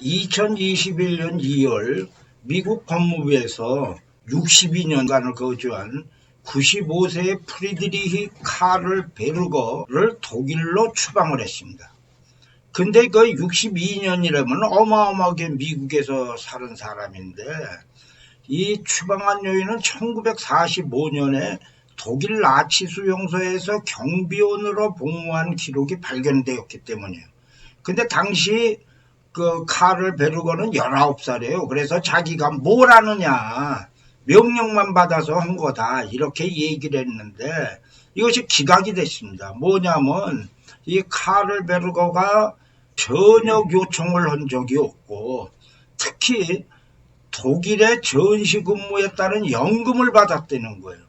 2021년 2월 미국 법무부에서 62년간을 거주한 95세의 프리드리히 카를 베르거를 독일로 추방을 했습니다. 근데 그 62년이라면 어마어마하게 미국에서 사는 사람인데, 이 추방한 요인은 1945년에 독일 나치 수용소에서 경비원으로 복무한 기록이 발견되었기 때문이에요. 근데 당시 그 카를 베르거는 19살이에요. 그래서 자기가 뭘 아느냐, 명령만 받아서 한 거다, 이렇게 얘기를 했는데, 이것이 기각이 됐습니다. 뭐냐면 이 카를 베르거가 전역 요청을 한 적이 없고, 특히 독일의 전시 근무에 따른 연금을 받았다는 거예요.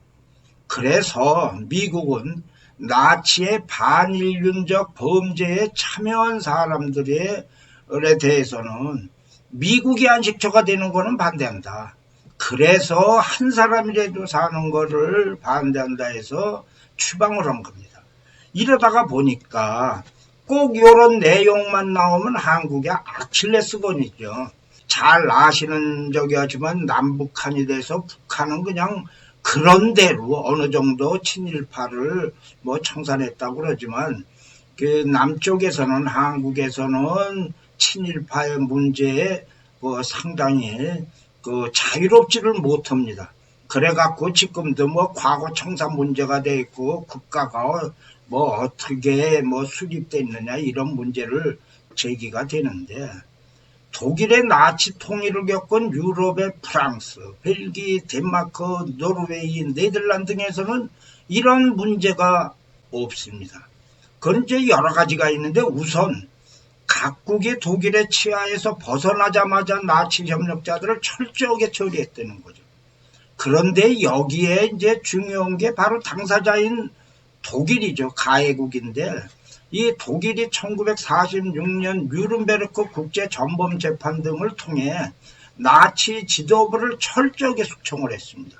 그래서 미국은 나치의 반인륜적 범죄에 참여한 사람들에 대해서는 미국이 안식처가 되는 거는 반대한다. 그래서 한 사람이라도 사는 거를 반대한다 해서 추방을 한 겁니다. 이러다가 보니까 꼭 이런 내용만 나오면 한국의 아킬레스건이죠. 잘 아시는 적이었지만 남북한이 돼서 북한은 그냥 그런 대로 어느 정도 친일파를 청산했다고 그러지만, 그 남쪽에서는, 한국에서는 친일파의 문제에 상당히 자유롭지를 못합니다. 그래갖고 지금도 과거 청산 문제가 돼 있고 국가가 어떻게 수립됐느냐, 이런 문제를 제기가 되는데, 독일의 나치 통일을 겪은 유럽의 프랑스, 벨기에, 덴마크, 노르웨이, 네덜란드 등에서는 이런 문제가 없습니다. 그건 이제 여러 가지가 있는데, 우선 각국이 독일의 치하에서 벗어나자마자 나치 협력자들을 철저하게 처리했다는 거죠. 그런데 여기에 이제 중요한 게 바로 당사자인 독일이죠. 가해국인데, 이 독일이 1946년 뉘른베르크 국제전범재판 등을 통해 나치 지도부를 철저하게 숙청을 했습니다.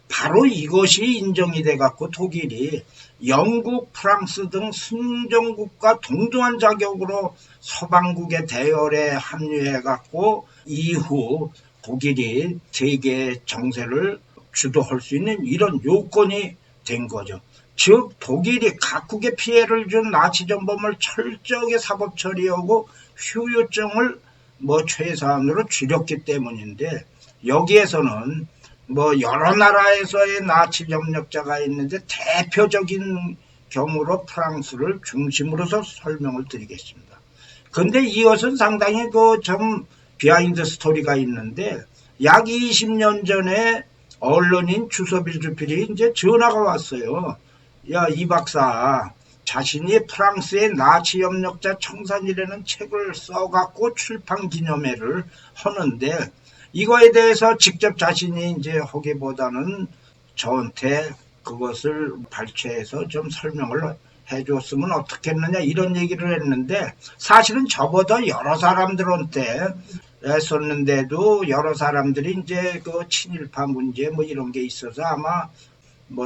바로 이것이 인정이 돼갖고 독일이 영국, 프랑스 등 승전국과 동등한 자격으로 서방국의 대열에 합류해갖고 이후 독일이 세계 정세를 주도할 수 있는 이런 요건이 된 거죠. 즉 독일이 각국의 피해를 준 나치 전범을 철저하게 사법 처리하고 후유증을 최소한으로 줄였기 때문인데, 여기에서는 여러 나라에서의 나치 협력자가 있는데 대표적인 경우로 프랑스를 중심으로서 설명을 드리겠습니다. 그런데 이것은 상당히 좀 비하인드 스토리가 있는데, 약 20년 전에 언론인 주소빌 주필이 이제 전화가 왔어요. 야, 이 박사, 자신이 프랑스의 나치 협력자 청산이라는 책을 써갖고 출판 기념회를 하는데, 이거에 대해서 직접 자신이 이제 하기보다는 저한테 그것을 발췌해서 좀 설명을 해줬으면 어떻겠느냐, 이런 얘기를 했는데, 사실은 저보다 여러 사람들한테 했었는데도 여러 사람들이 이제 그 친일파 문제 이런 게 있어서 아마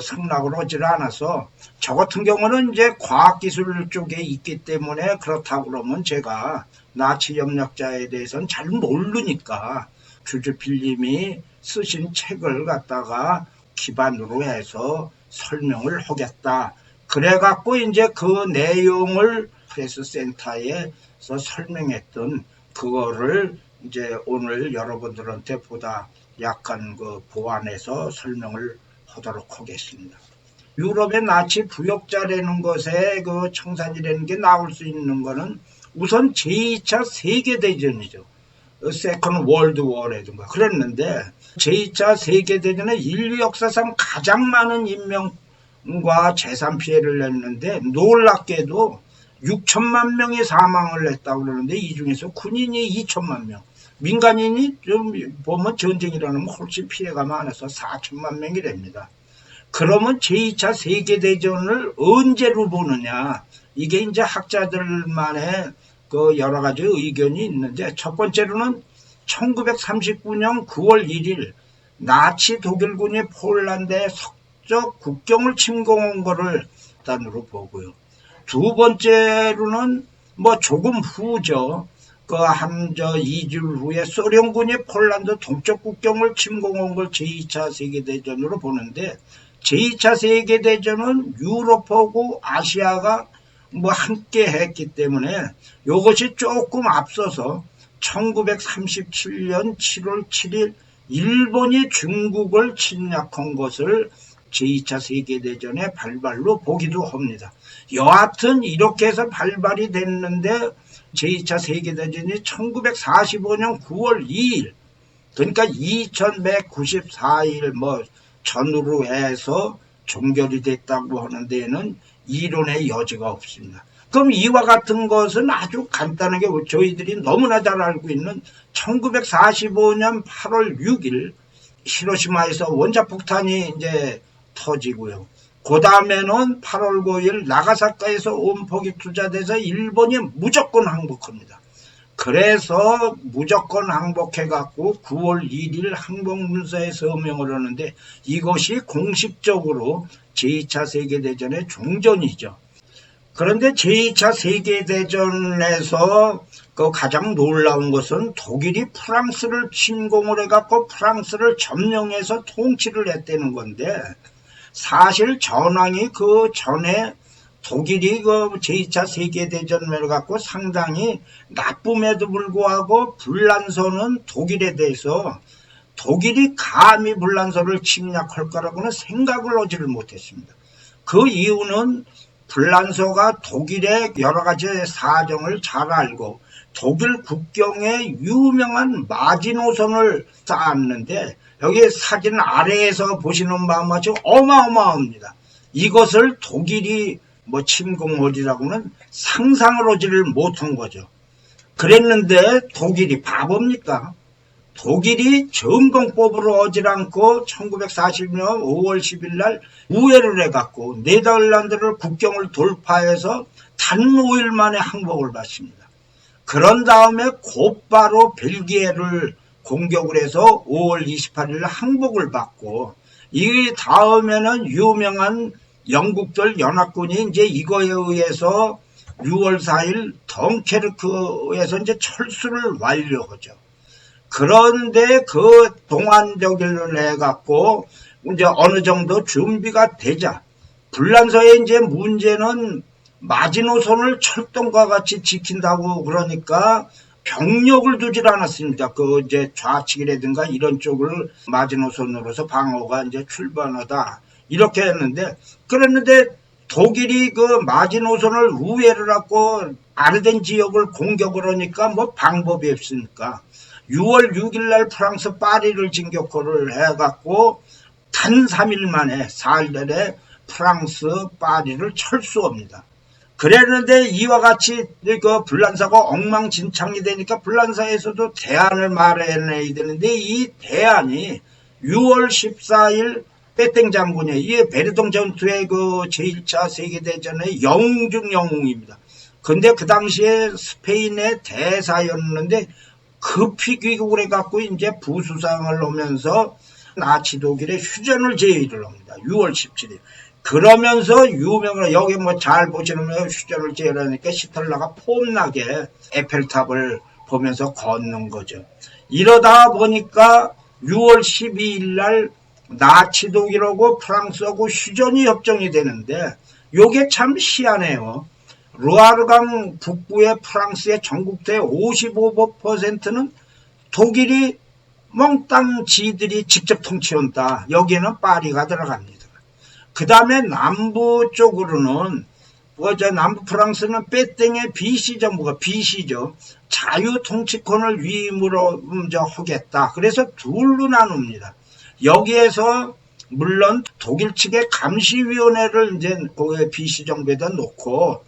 승낙을 하지를 않아서, 저 같은 경우는 이제 과학기술 쪽에 있기 때문에 그렇다고 그러면 제가 나치 협력자에 대해서는 잘 모르니까 주주필님이 쓰신 책을 갖다가 기반으로 해서 설명을 하겠다. 그래갖고 이제 그 내용을 프레스센터에서 설명했던 그거를 이제 오늘 여러분들한테 보다 약간 보완해서 설명을 하도록 하겠습니다. 유럽의 나치 부역자라는 것에 청산이라는 게 나올 수 있는 거는 우선 제2차 세계대전이죠. 세컨드 월드 워라든가 그랬는데, 제2차 세계대전에 인류 역사상 가장 많은 인명과 재산 피해를 냈는데, 놀랍게도 6천만 명이 사망을 했다고 그러는데, 이 중에서 군인이 2천만 명, 민간인이 좀 보면 전쟁이라는 훨씬 피해가 많아서 4천만 명이랍니다. 그러면 제2차 세계대전을 언제로 보느냐, 이게 이제 학자들만의 여러 가지 의견이 있는데, 첫 번째로는 1939년 9월 1일 나치 독일군이 폴란드의 서쪽 국경을 침공한 거를 단으로 보고요. 두 번째로는 조금 후죠. 그 한 2주 후에 소련군이 폴란드 동쪽 국경을 침공한 걸 제2차 세계대전으로 보는데, 제2차 세계대전은 유럽하고 아시아가 함께 했기 때문에 이것이 조금 앞서서 1937년 7월 7일 일본이 중국을 침략한 것을 제2차 세계대전의 발발로 보기도 합니다. 여하튼 이렇게 해서 발발이 됐는데, 제2차 세계대전이 1945년 9월 2일, 그러니까 2194일 전후로 해서 종결이 됐다고 하는 데에는 이론의 여지가 없습니다. 그럼 이와 같은 것은 아주 간단하게 저희들이 너무나 잘 알고 있는 1945년 8월 6일 히로시마에서 원자폭탄이 이제 터지고요. 그 다음에는 8월 9일 나가사키에서 원폭이 투자돼서 일본이 무조건 항복합니다. 그래서 무조건 항복해갖고 9월 1일 항복문서에 서명을 하는데, 이것이 공식적으로 제2차 세계대전의 종전이죠. 그런데 제2차 세계대전에서 그 가장 놀라운 것은 독일이 프랑스를 침공을 해갖고 프랑스를 점령해서 통치를 했다는 건데, 사실 전황이 그 전에 독일이 그 제2차 세계대전을 갖고 상당히 나쁨에도 불구하고 불란서는 독일에 대해서 독일이 감히 불란서를 침략할 거라고는 생각을 하지를 못했습니다. 그 이유는 불란서가 독일의 여러 가지 사정을 잘 알고 독일 국경에 유명한 마지노선을 쌓았는데, 여기 사진 아래에서 보시는 바마치 어마어마합니다. 이것을 독일이 침공하리라고는 상상을 하지를 못한 거죠. 그랬는데 독일이 바보입니까? 독일이 점검법으로 하지 않고 1940년 5월 10일 날 우회를 해갖고 네덜란드를 국경을 돌파해서 단 5일 만에 항복을 받습니다. 그런 다음에 곧바로 벨기에를 공격을 해서 5월 28일 항복을 받고, 이 다음에는 유명한 영국들 연합군이 이제 이거에 의해서 6월 4일 덩케르크에서 이제 철수를 완료하죠. 그런데 그 동안적일을 해갖고 이제 어느 정도 준비가 되자, 불란서의 이제 문제는 마지노선을 철동과 같이 지킨다고 그러니까 병력을 두질 않았습니다. 그 이제 좌측이라든가 이런 쪽을 마지노선으로서 방어가 이제 출발하다 이렇게 했는데, 그랬는데 독일이 그 마지노선을 우회를 하고 아르덴 지역을 공격을 하니까 방법이 없으니까 6월 6일 날 프랑스 파리를 진격을 해갖고 단 3일 만에 4일 내에 프랑스 파리를 철수합니다. 그랬는데 이와 같이 그 불란서가 엉망진창이 되니까 불란서에서도 대안을 마련해야 되는데, 이 대안이 6월 14일 빼땡 장군의 이 베르동 전투의 그 제1차 세계대전의 영웅 중 영웅입니다. 근데 그 당시에 스페인의 대사였는데 급히 귀국을 해갖고 이제 부수상을 하면서 나치 독일의 휴전을 제의를 합니다. 6월 17일. 그러면서 유명한, 여기 잘 보시면 휴전을 제의하니까 히틀러가 폼나게 에펠탑을 보면서 걷는 거죠. 이러다 보니까 6월 12일 날 나치 독일하고 프랑스하고 휴전이 협정이 되는데, 요게 참 희한해요. 루아르강 북부의 프랑스의 전국토의 55%는 독일이 몽땅 지들이 직접 통치한다. 여기에는 파리가 들어갑니다. 그 다음에 남부 쪽으로는 남부 프랑스는 빼땡의 비시 정부가 비시죠. 자유 통치권을 위임으로 하겠다. 그래서 둘로 나눕니다. 여기에서 물론 독일 측의 감시위원회를 이제 그 비시 정부에다 놓고,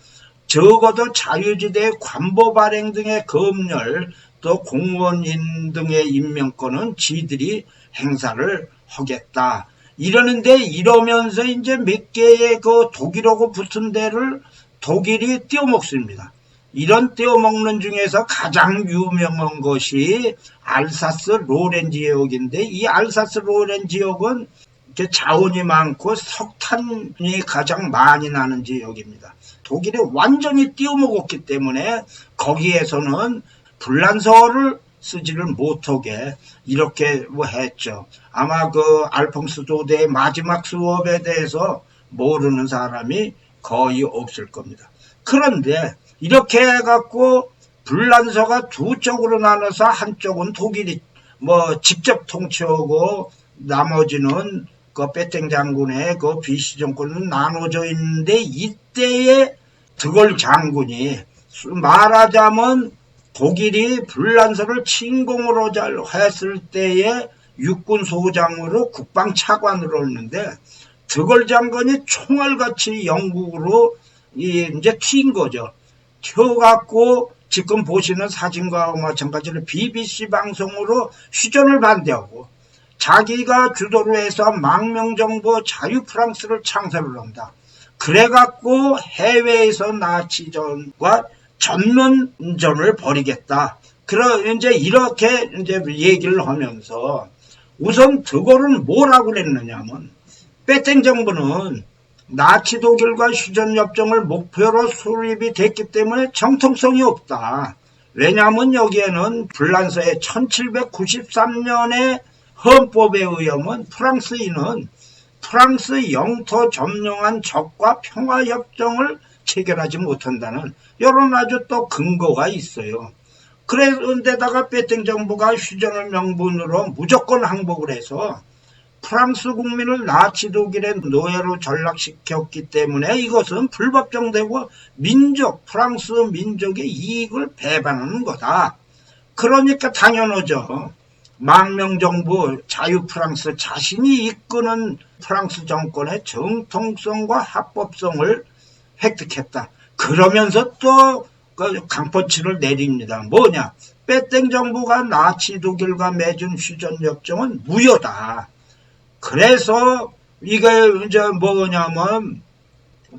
적어도 자유지대의 관보 발행 등의 검열, 또 공무원인 등의 임명권은 지들이 행사를 하겠다. 이러는데, 이러면서 이제 몇 개의 그 독일하고 붙은 데를 독일이 떼어먹습니다. 이런 떼어먹는 중에서 가장 유명한 것이 알사스 로렌 지역인데, 이 알사스 로렌 지역은 자원이 많고 석탄이 가장 많이 나는 지역입니다. 독일이 완전히 떼어먹었기 때문에 거기에서는 불란서어를 쓰지를 못하게 이렇게 뭐 했죠. 아마 그 알퐁스 도데의 마지막 수업에 대해서 모르는 사람이 거의 없을 겁니다. 그런데 이렇게 해갖고 불란서가 두 쪽으로 나눠서 한쪽은 독일이 뭐 직접 통치하고 나머지는 그 빼땡 장군의 그 비시 정권은 나눠져 있는데, 이때에 드골 장군이 말하자면 독일이 불란서를 침공으로 했을 때에 육군 소장으로 국방 차관으로 했는데, 드골 장군이 총알같이 영국으로 이제 튄 거죠. 튀어갖고 지금 보시는 사진과 마찬가지로 BBC 방송으로 휴전을 반대하고 자기가 주도로 해서 망명정부 자유프랑스를 창설을 한다. 그래갖고 해외에서 나치전과 전면전을 벌이겠다. 이제 이렇게 이제 얘기를 하면서 우선 드골은 뭐라고 그랬느냐면, 빼땡 정부는 나치 독일과 휴전협정을 목표로 수립이 됐기 때문에 정통성이 없다. 왜냐하면 여기에는 불란서의 1793년의 헌법에 의하면 프랑스인은 프랑스 영토 점령한 적과 평화협정을 체결하지 못한다는 이런 아주 또 근거가 있어요. 그런데다가 빼땡 정부가 휴전을 명분으로 무조건 항복을 해서 프랑스 국민을 나치 독일의 노예로 전락시켰기 때문에 이것은 불법정되고 프랑스 민족의 이익을 배반하는 거다. 그러니까 당연하죠. 망명정부 자유프랑스 자신이 이끄는 프랑스 정권의 정통성과 합법성을 획득했다. 그러면서 또 강포치를 내립니다. 뭐냐? 빼땡 정부가 나치 독일과 맺은 휴전협정은 무효다. 그래서 이게 이제 뭐냐면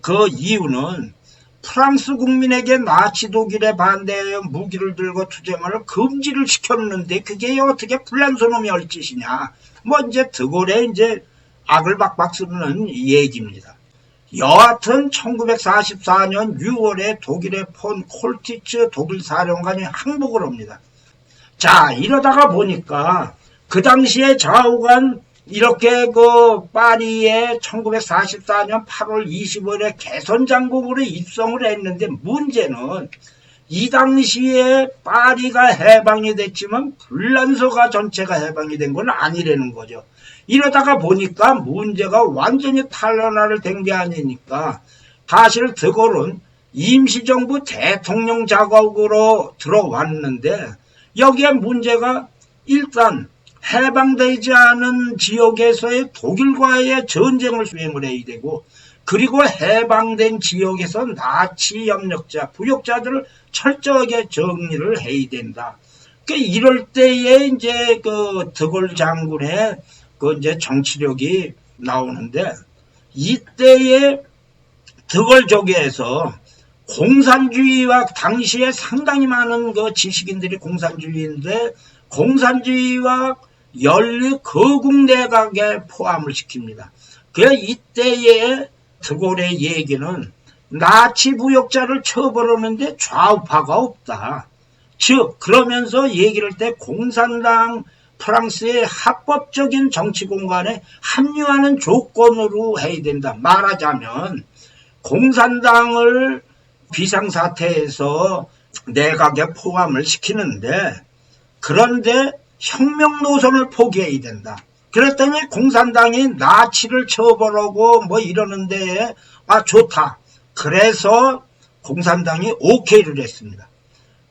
그 이유는 프랑스 국민에게 나치 독일에 반대하여 무기를 들고 투쟁을 금지를 시켰는데 그게 어떻게 불란서 놈이 할 짓이냐. 뭐 이제 드골의 이제 악을 박박 쓰는 얘기입니다. 여하튼 1944년 6월에 독일의 폰 콜티츠 독일 사령관이 항복을 합니다. 자, 이러다가 보니까 그 당시에 좌우간 이렇게 그 파리에 1944년 8월 25일에 개선장국으로 입성을 했는데, 문제는 이 당시에 파리가 해방이 됐지만 불란서가 전체가 해방이 된 건 아니라는 거죠. 이러다가 보니까 문제가 완전히 탄로나를 된 게 아니니까 사실 드골은 임시정부 대통령 자격으로 들어왔는데, 여기에 문제가 일단 해방되지 않은 지역에서의 독일과의 전쟁을 수행을 해야 되고, 그리고 해방된 지역에서 나치 협력자, 부역자들을 철저하게 정리를 해야 된다. 이럴 때에 이제 그 드골 장군의 그 이제 정치력이 나오는데, 이때에 드골 쪽에서 공산주의와 당시에 상당히 많은 그 지식인들이 공산주의인데, 공산주의와 연립 거국 내각에 포함을 시킵니다. 그 이때의 드골의 얘기는 나치 부역자를 처벌하는데 좌우파가 없다. 즉 그러면서 얘기를 때 공산당 프랑스의 합법적인 정치 공간에 합류하는 조건으로 해야 된다. 말하자면 공산당을 비상사태에서 내각에 포함을 시키는데, 그런데 혁명 노선을 포기해야 된다. 그랬더니 공산당이 나치를 처벌하고 뭐 이러는데 좋다. 그래서 공산당이 오케이를 했습니다.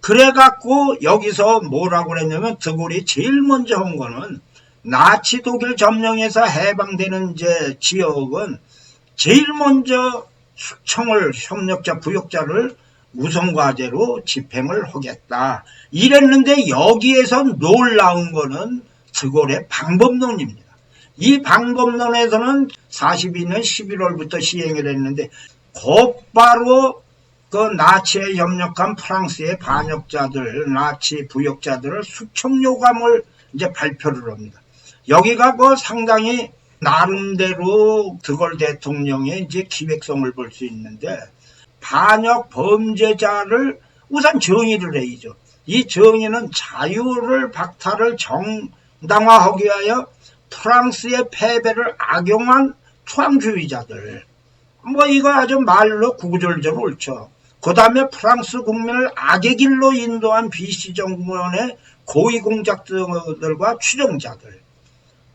그래갖고 여기서 뭐라고 그랬냐면, 드골이 제일 먼저 한 거는 나치 독일 점령에서 해방되는 이제 지역은 제일 먼저 숙청을 협력자 부역자를 우선과제로 집행을 하겠다. 이랬는데 여기에서 놀라운 거는 드골의 방법론입니다. 이 방법론에서는 42년 11월부터 시행을 했는데, 곧바로 그 나치에 협력한 프랑스의 반역자들, 나치 부역자들을 숙청 요감을 이제 발표를 합니다. 여기가 그 상당히 나름대로 드골 대통령의 이제 기획성을 볼 수 있는데, 반역 범죄자를 우선 정의를 해야죠. 이 정의는 자유를 박탈을 정당화하기 위하여 프랑스의 패배를 악용한 초항주의자들. 뭐 이거 아주 말로 구구절절 옳죠. 그 다음에 프랑스 국민을 악의 길로 인도한 BC 정권의 고위공작들과 추종자들.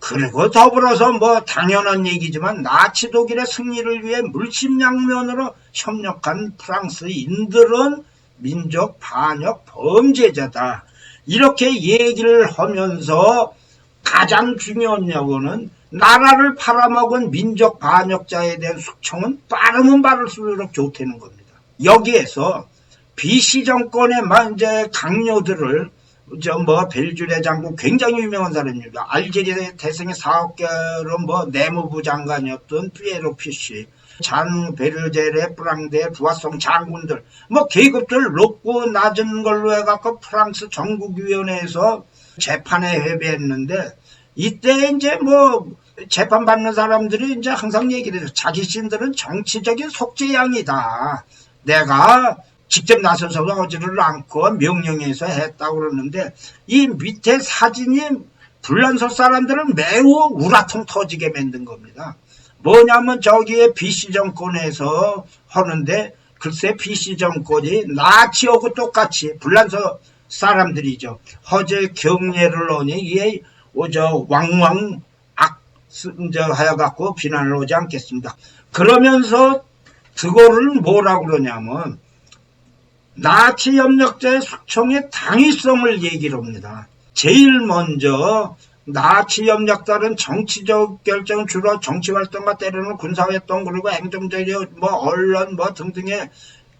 그리고 더불어서 뭐 당연한 얘기지만 나치 독일의 승리를 위해 물심양면으로 협력한 프랑스인들은 민족 반역 범죄자다. 이렇게 얘기를 하면서 가장 중요한 요구는 나라를 팔아먹은 민족 반역자에 대한 숙청은 빠르면 빠를수록 좋다는 겁니다. 여기에서 BC 정권의 이제 강요들을 벨주레 장군 굉장히 유명한 사람입니다. 알제리아 대승의 4억 개로 내무부 장관이었던 피에로 피시, 잔 베르제레 프랑데 부하성 장군들 계급들 높고 낮은 걸로 해갖고 프랑스 전국위원회에서 재판에 회비했는데 이때 이제 재판받는 사람들이 이제 항상 얘기를 해요. 자기 신들은 정치적인 속죄양이다. 내가 직접 나서서 하지를 않고 명령해서 했다고 그러는데 이 밑에 사진이 불란서 사람들은 매우 우라통 터지게 만든 겁니다. 뭐냐면 저기에 BC 정권에서 하는데 글쎄 BC 정권이 나치하고 똑같이 불란서 사람들이죠. 허재 경례를 하니 이게 왕왕 하여갖고 비난을 하지 않겠습니다. 그러면서 드골은 뭐라고 그러냐면 나치 협력자의 숙청의 당위성을 얘기를 합니다. 제일 먼저 나치 협력자는 정치적 결정 주로 정치활동과 때로는 군사활동 그리고 행정적인 언론 등등의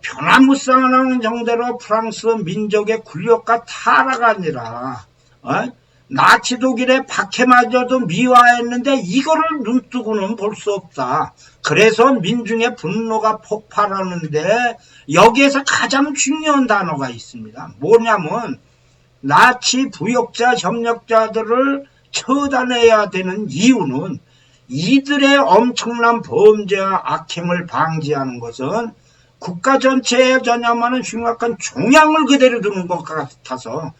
변화무쌍한 정도로 프랑스 민족의 굴욕과 타락가 아니라 나치 독일의 박해마저도 미화했는데 이거를 눈뜨고는 볼 수 없다. 그래서 민중의 분노가 폭발하는데 여기에서 가장 중요한 단어가 있습니다. 뭐냐면 나치 부역자 협력자들을 처단해야 되는 이유는 이들의 엄청난 범죄와 악행을 방지하는 것은 국가 전체에 전념하는 흉악한 종양을 그대로 두는 것 같아서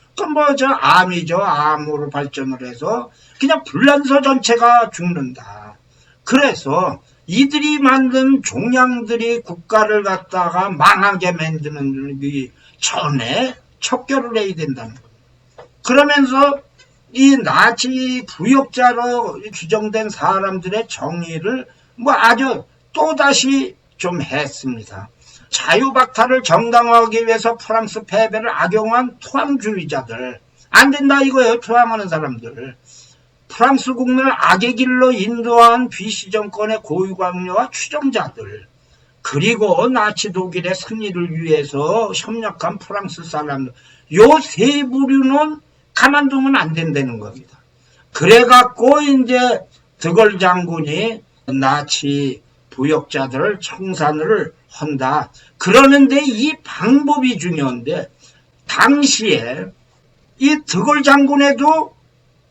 암이죠. 암으로 발전을 해서 그냥 불란서 전체가 죽는다. 그래서 이들이 만든 종양들이 국가를 갖다가 망하게 만드는 전에 척결을 해야 된다는 거예요. 그러면서 이 나치 부역자로 규정된 사람들의 정의를 아주 또다시 좀 했습니다. 자유박탈을 정당화하기 위해서 프랑스 패배를 악용한 토항주의자들. 안 된다 이거예요. 토항하는 사람들. 프랑스 국민을 악의 길로 인도한 BC 정권의 고위관료와 추종자들. 그리고 나치 독일의 승리를 위해서 협력한 프랑스 사람들. 요 세 부류는 가만두면 안 된다는 겁니다. 그래갖고 이제 드골 장군이 나치 부역자들을 청산을 한다. 그러는데 이 방법이 중요한데 당시에 이 드골 장군에도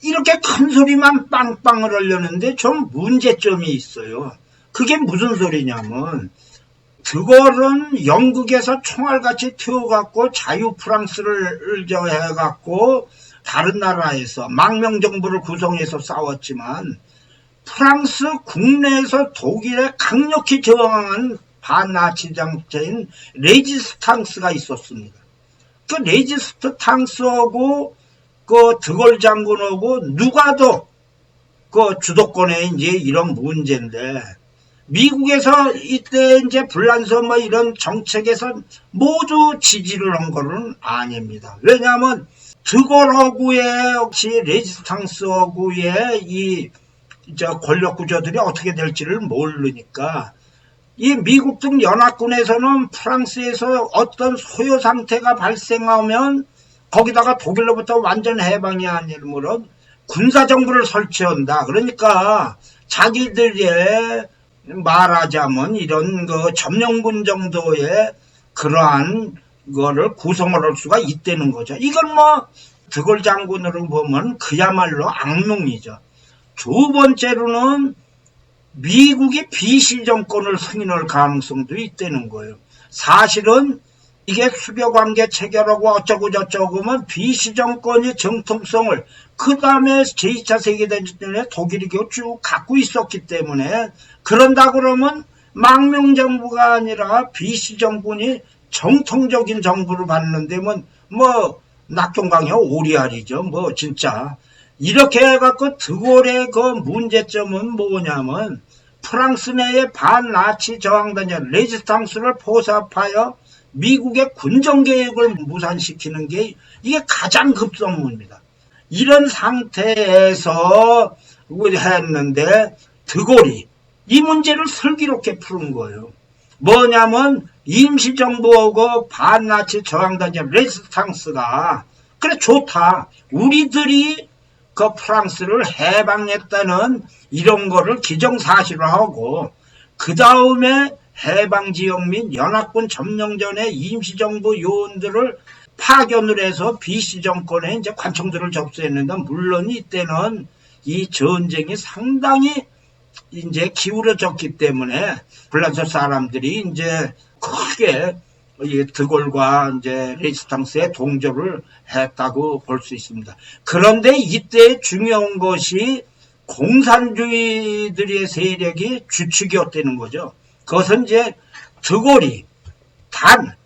이렇게 큰 소리만 빵빵을 하려는데 좀 문제점이 있어요. 그게 무슨 소리냐면 드골은 영국에서 총알같이 튀어갖고 자유 프랑스를 해갖고 다른 나라에서 망명정부를 구성해서 싸웠지만 프랑스 국내에서 독일에 강력히 저항한 반나치 장체인 레지스탕스가 있었습니다. 그 레지스탕스하고 그 드골 장군하고 누가 더 그 주도권에 이제 이런 문제인데 미국에서 이때 이제 불란서 이런 정책에서 모두 지지를 한 거는 아닙니다. 왜냐하면 드골하고의 역시 레지스탕스하고의 이 권력 구조들이 어떻게 될지를 모르니까 이 미국 등 연합군에서는 프랑스에서 어떤 소요 상태가 발생하면 거기다가 독일로부터 완전 해방이 아니므로 군사정부를 설치한다. 그러니까 자기들의 말하자면 이런 점령군 정도의 그러한 거를 구성을 할 수가 있다는 거죠. 이건 드골 장군으로 보면 그야말로 악몽이죠. 두 번째로는 미국이 BC 정권을 승인할 가능성도 있다는 거예요. 사실은 이게 수교관계 체결하고 어쩌고 저쩌고 하면 BC 정권의 정통성을 그 다음에 제2차 세계대전에 독일이 쭉 갖고 있었기 때문에 그런다 그러면 망명정부가 아니라 BC 정권이 정통적인 정부를 받는데 뭐 낙동강이야 오리알이죠. 뭐 진짜 이렇게 해갖고 드골의 그 문제점은 뭐냐면 프랑스 내의 반나치 저항단체 레지스탕스를 포섭하여 미국의 군정계획을 무산시키는 게 이게 가장 급선무입니다. 이런 상태에서 했는데 드골이 이 문제를 슬기롭게 푸는 거예요. 뭐냐면 임시정부하고 반나치 저항단체 레지스탕스가 그래 좋다. 우리들이 그 프랑스를 해방했다는 이런 거를 기정사실화하고 그 다음에 해방지역 및 연합군 점령 전에 임시정부 요원들을 파견을 해서 BC 정권에 이제 관청들을 접수했는데 물론 이때는 이 전쟁이 상당히 이제 기울어졌기 때문에 불란서 사람들이 이제 크게 드골과 이제 레지스탕스에 동조를 했다고 볼 수 있습니다. 그런데 이때 중요한 것이 공산주의들의 세력이 주축이었다는 거죠. 그것은 이제 드골이 단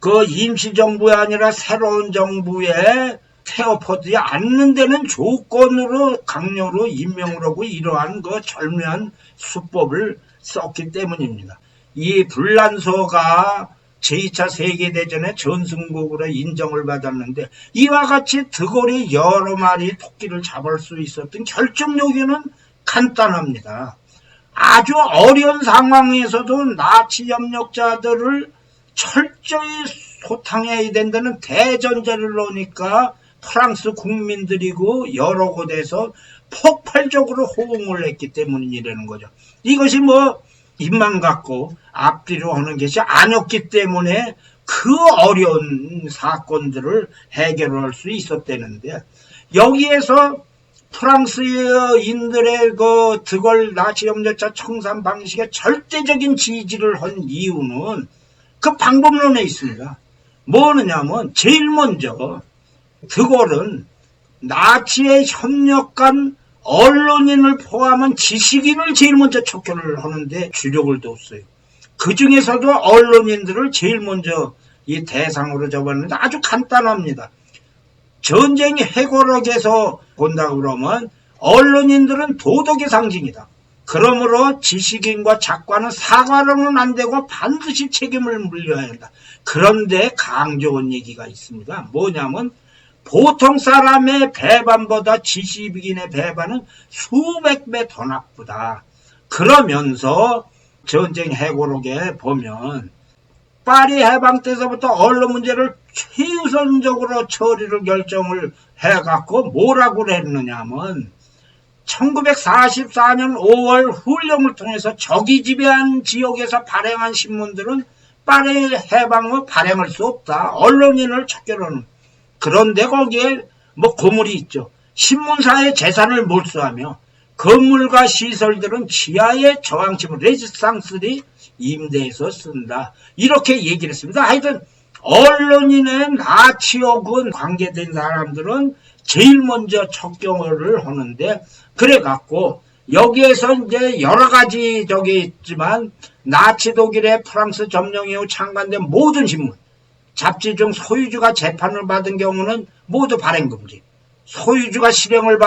그 임시정부가 아니라 새로운 정부에 태워포지 않는 데는 조건으로 강요로 임명을 하고 이러한 그 절묘한 수법을 썼기 때문입니다. 이 불란서가 제2차 세계대전의 전승국으로 인정을 받았는데 이와 같이 드골이 여러 마리 토끼를 잡을 수 있었던 결정 요인은 간단합니다. 아주 어려운 상황에서도 나치 협력자들을 철저히 소탕해야 된다는 대전제를 놓으니까 프랑스 국민들이고 여러 곳에서 폭발적으로 호응을 했기 때문이라는 거죠. 이것이 뭐 입만 갖고 앞뒤로 하는 것이 아니었기 때문에 그 어려운 사건들을 해결할 수 있었다는데 여기에서 프랑스인들의 그 드골 나치 협력자 청산 방식에 절대적인 지지를 한 이유는 그 방법론에 있습니다. 뭐느냐면 제일 먼저 드골은 나치에 협력한 언론인을 포함한 지식인을 제일 먼저 척결을 하는데 주력을 뒀어요. 그 중에서도 언론인들을 제일 먼저 이 대상으로 잡았는데 아주 간단합니다. 전쟁이 해고록에서 본다 그러면 언론인들은 도덕의 상징이다. 그러므로 지식인과 작가는 사과로는 안 되고 반드시 책임을 물려야 한다. 그런데 강조한 얘기가 있습니다. 뭐냐면 보통 사람의 배반보다 지식인의 배반은 수백 배 더 나쁘다. 그러면서 전쟁 해고록에 보면 파리 해방 때서부터 언론 문제를 최우선적으로 처리를 결정을 해갖고 뭐라고 했느냐면 1944년 5월 훈령을 통해서 적이 지배한 지역에서 발행한 신문들은 파리 해방 후 발행할 수 없다. 언론인을 척결하는. 그런데 거기에 뭐 고물이 있죠. 신문사의 재산을 몰수하며 건물과 시설들은 지하의 저항침을 레지스탕스들이 임대해서 쓴다. 이렇게 얘기를 했습니다. 하여튼 언론인의 나치하고 관계된 사람들은 제일 먼저 척결을 하는데 그래갖고 여기에서 이제 여러 가지 있지만 나치 독일의 프랑스 점령 이후 창간된 모든 신문, 잡지 중 소유주가 재판을 받은 경우는 모두 발행금지. 소유주가 실형을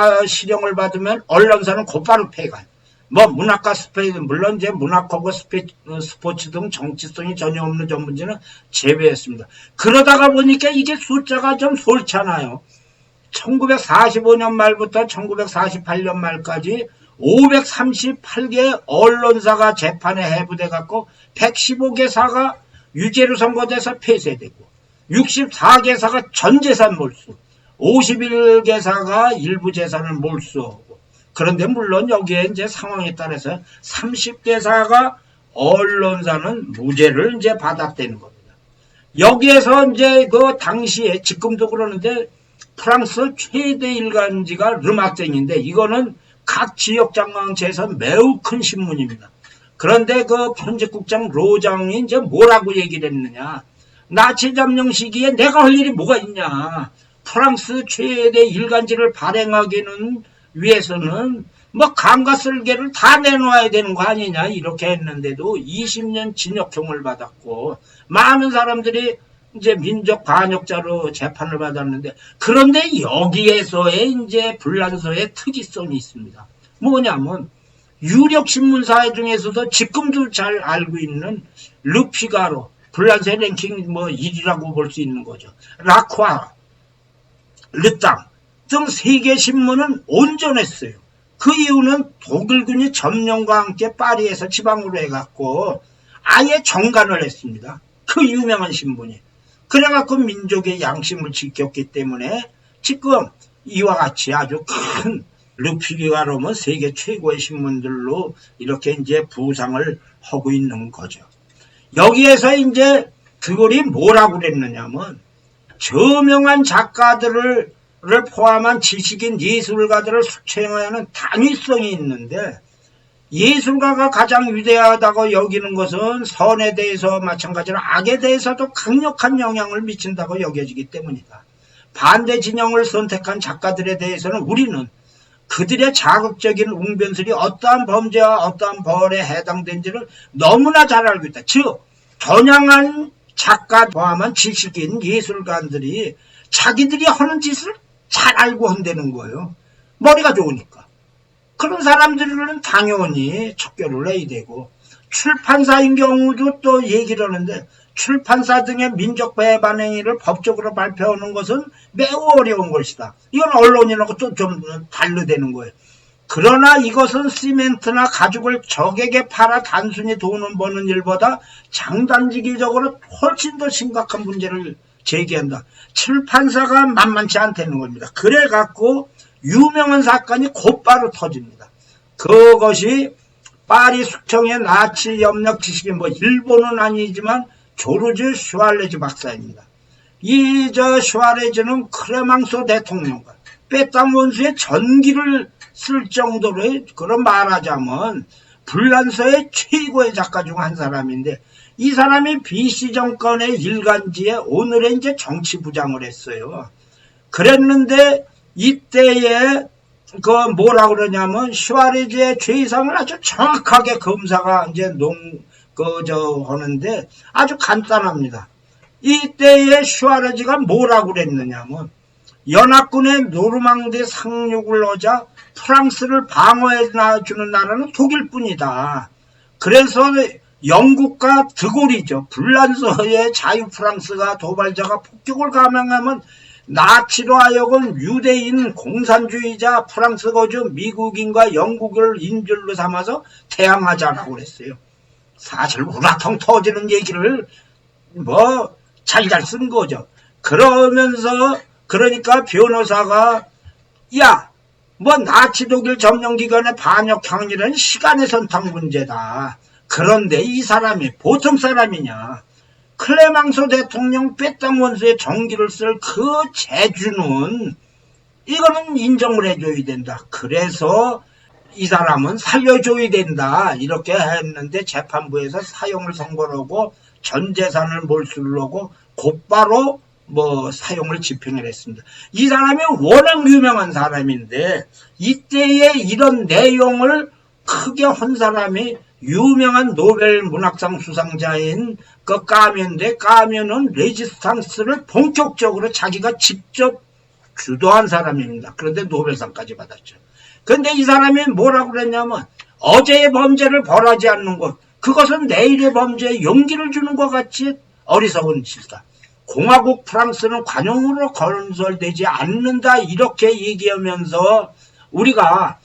받으면 언론사는 곧바로 폐간. 뭐 문학과 스포츠 물론 이제 문학하고 스포츠 등 정치성이 전혀 없는 전문지는 제외했습니다. 그러다가 보니까 이게 숫자가 좀 솔잖아요. 1945년 말부터 1948년 말까지 538개 언론사가 재판에 해부돼 갖고 115개사가 유죄로 선고돼서 폐쇄되고 64개사가 전 재산 몰수, 51개사가 일부 재산을 몰수하고 그런데 물론 여기에 이제 상황에 따라서 30개사가 언론사는 무죄를 이제 받았다는 겁니다. 여기에서 이제 그 당시에 지금도 그러는데 프랑스 최대 일간지가 르마땡인데 이거는 각 지역 장강체에서 매우 큰 신문입니다. 그런데 그 편집국장 로장이 이제 뭐라고 얘기를 했느냐. 나치 점령 시기에 내가 할 일이 뭐가 있냐. 프랑스 최대 일간지를 발행하기는 위해서는 뭐 감과 쓸개를 다 내놓아야 되는 거 아니냐 이렇게 했는데도 20년 징역형을 받았고 많은 사람들이 이제 민족 반역자로 재판을 받았는데, 그런데 여기에서의 이제 불란서의 특이성이 있습니다. 뭐냐면 유력 신문사 중에서도 지금도 잘 알고 있는 르피가로, 불란서의 랭킹 뭐 1위라고 볼 수 있는 거죠. 라쿠아, 르땅 등 세계 신문은 온전했어요. 그 이유는 독일군이 점령과 함께 파리에서 지방으로 해갖고 아예 정간을 했습니다. 그 유명한 신분이. 그래갖고 민족의 양심을 지켰기 때문에 지금 이와 같이 아주 큰 르피가로면 세계 최고의 신문들로 이렇게 이제 부상을 하고 있는 거죠. 여기에서 이제 드골이 뭐라고 그랬느냐면, 저명한 작가들을 포함한 지식인 예술가들을 수행하는 당위성이 있는데, 예술가가 가장 위대하다고 여기는 것은 선에 대해서 마찬가지로 악에 대해서도 강력한 영향을 미친다고 여겨지기 때문이다. 반대 진영을 선택한 작가들에 대해서는 우리는 그들의 자극적인 웅변술이 어떠한 범죄와 어떠한 벌에 해당된지를 너무나 잘 알고 있다. 즉 전향한 작가 포함한 지식인 예술가들이 자기들이 하는 짓을 잘 알고 한다는 거예요. 머리가 좋으니까. 그런 사람들은 당연히 척결을 해야 되고, 출판사인 경우도 또 얘기를 하는데, 출판사 등의 민족 배반 행위를 법적으로 발표하는 것은 매우 어려운 것이다. 이건 언론인하고 또 좀 다르다는 거예요. 그러나 이것은 시멘트나 가죽을 적에게 팔아 단순히 돈을 버는 일보다 장단기적으로 훨씬 더 심각한 문제를 제기한다. 출판사가 만만치 않다는 겁니다. 그래갖고 유명한 사건이 곧바로 터집니다. 그것이 파리 숙청의 나치 염력 지식인, 뭐 일본은 아니지만 조르주 슈왈레즈 박사입니다. 이 슈왈레즈는 크레망소 대통령과 빼땅 원수의 전기를 쓸 정도로, 그런 말하자면 불란서의 최고의 작가 중 한 사람인데, 이 사람이 BC 정권의 일간지에 오늘의 이제 정치부장을 했어요. 그랬는데 이때에 그 뭐라 그러냐면 슈아레즈의 죄상을 아주 정확하게 검사가 이제 하는데 아주 간단합니다. 이때에 슈아레즈가 뭐라고 그랬느냐면, 연합군의 노르망디 상륙을 하자 프랑스를 방어해 주는 나라는 독일뿐이다. 그래서 영국과 드골이죠. 불란서의 자유 프랑스가 도발자가 폭격을 감행하면 나치로 하여금 유대인 공산주의자 프랑스 거주 미국인과 영국을 인질로 삼아서 대항하자라고 그랬어요. 사실 우라통 터지는 얘기를 뭐 잘잘 쓴 거죠. 그러니까 변호사가 야, 뭐 나치 독일 점령 기간의 반역 항의는 시간의 선택 문제다. 그런데 이 사람이 보통 사람이냐. 클레망소 대통령 빼땅 원수의 정기를 쓸 그 재주는 이거는 인정을 해줘야 된다. 그래서 이 사람은 살려줘야 된다. 이렇게 했는데 재판부에서 사형을 선고를 하고 전 재산을 몰수를 하고 곧바로 뭐 사형을 집행을 했습니다. 이 사람이 워낙 유명한 사람인데 이때의 이런 내용을 크게 한 사람이 유명한 노벨 문학상 수상자인 그 까면인데, 까면은 레지스탕스를 본격적으로 자기가 직접 주도한 사람입니다. 그런데 노벨상까지 받았죠. 그런데 이 사람이 뭐라고 그랬냐면, 어제의 범죄를 벌하지 않는 것, 그것은 내일의 범죄에 용기를 주는 것 같이 어리석은 짓이다. 공화국 프랑스는 관용으로 건설되지 않는다. 이렇게 얘기하면서 우리가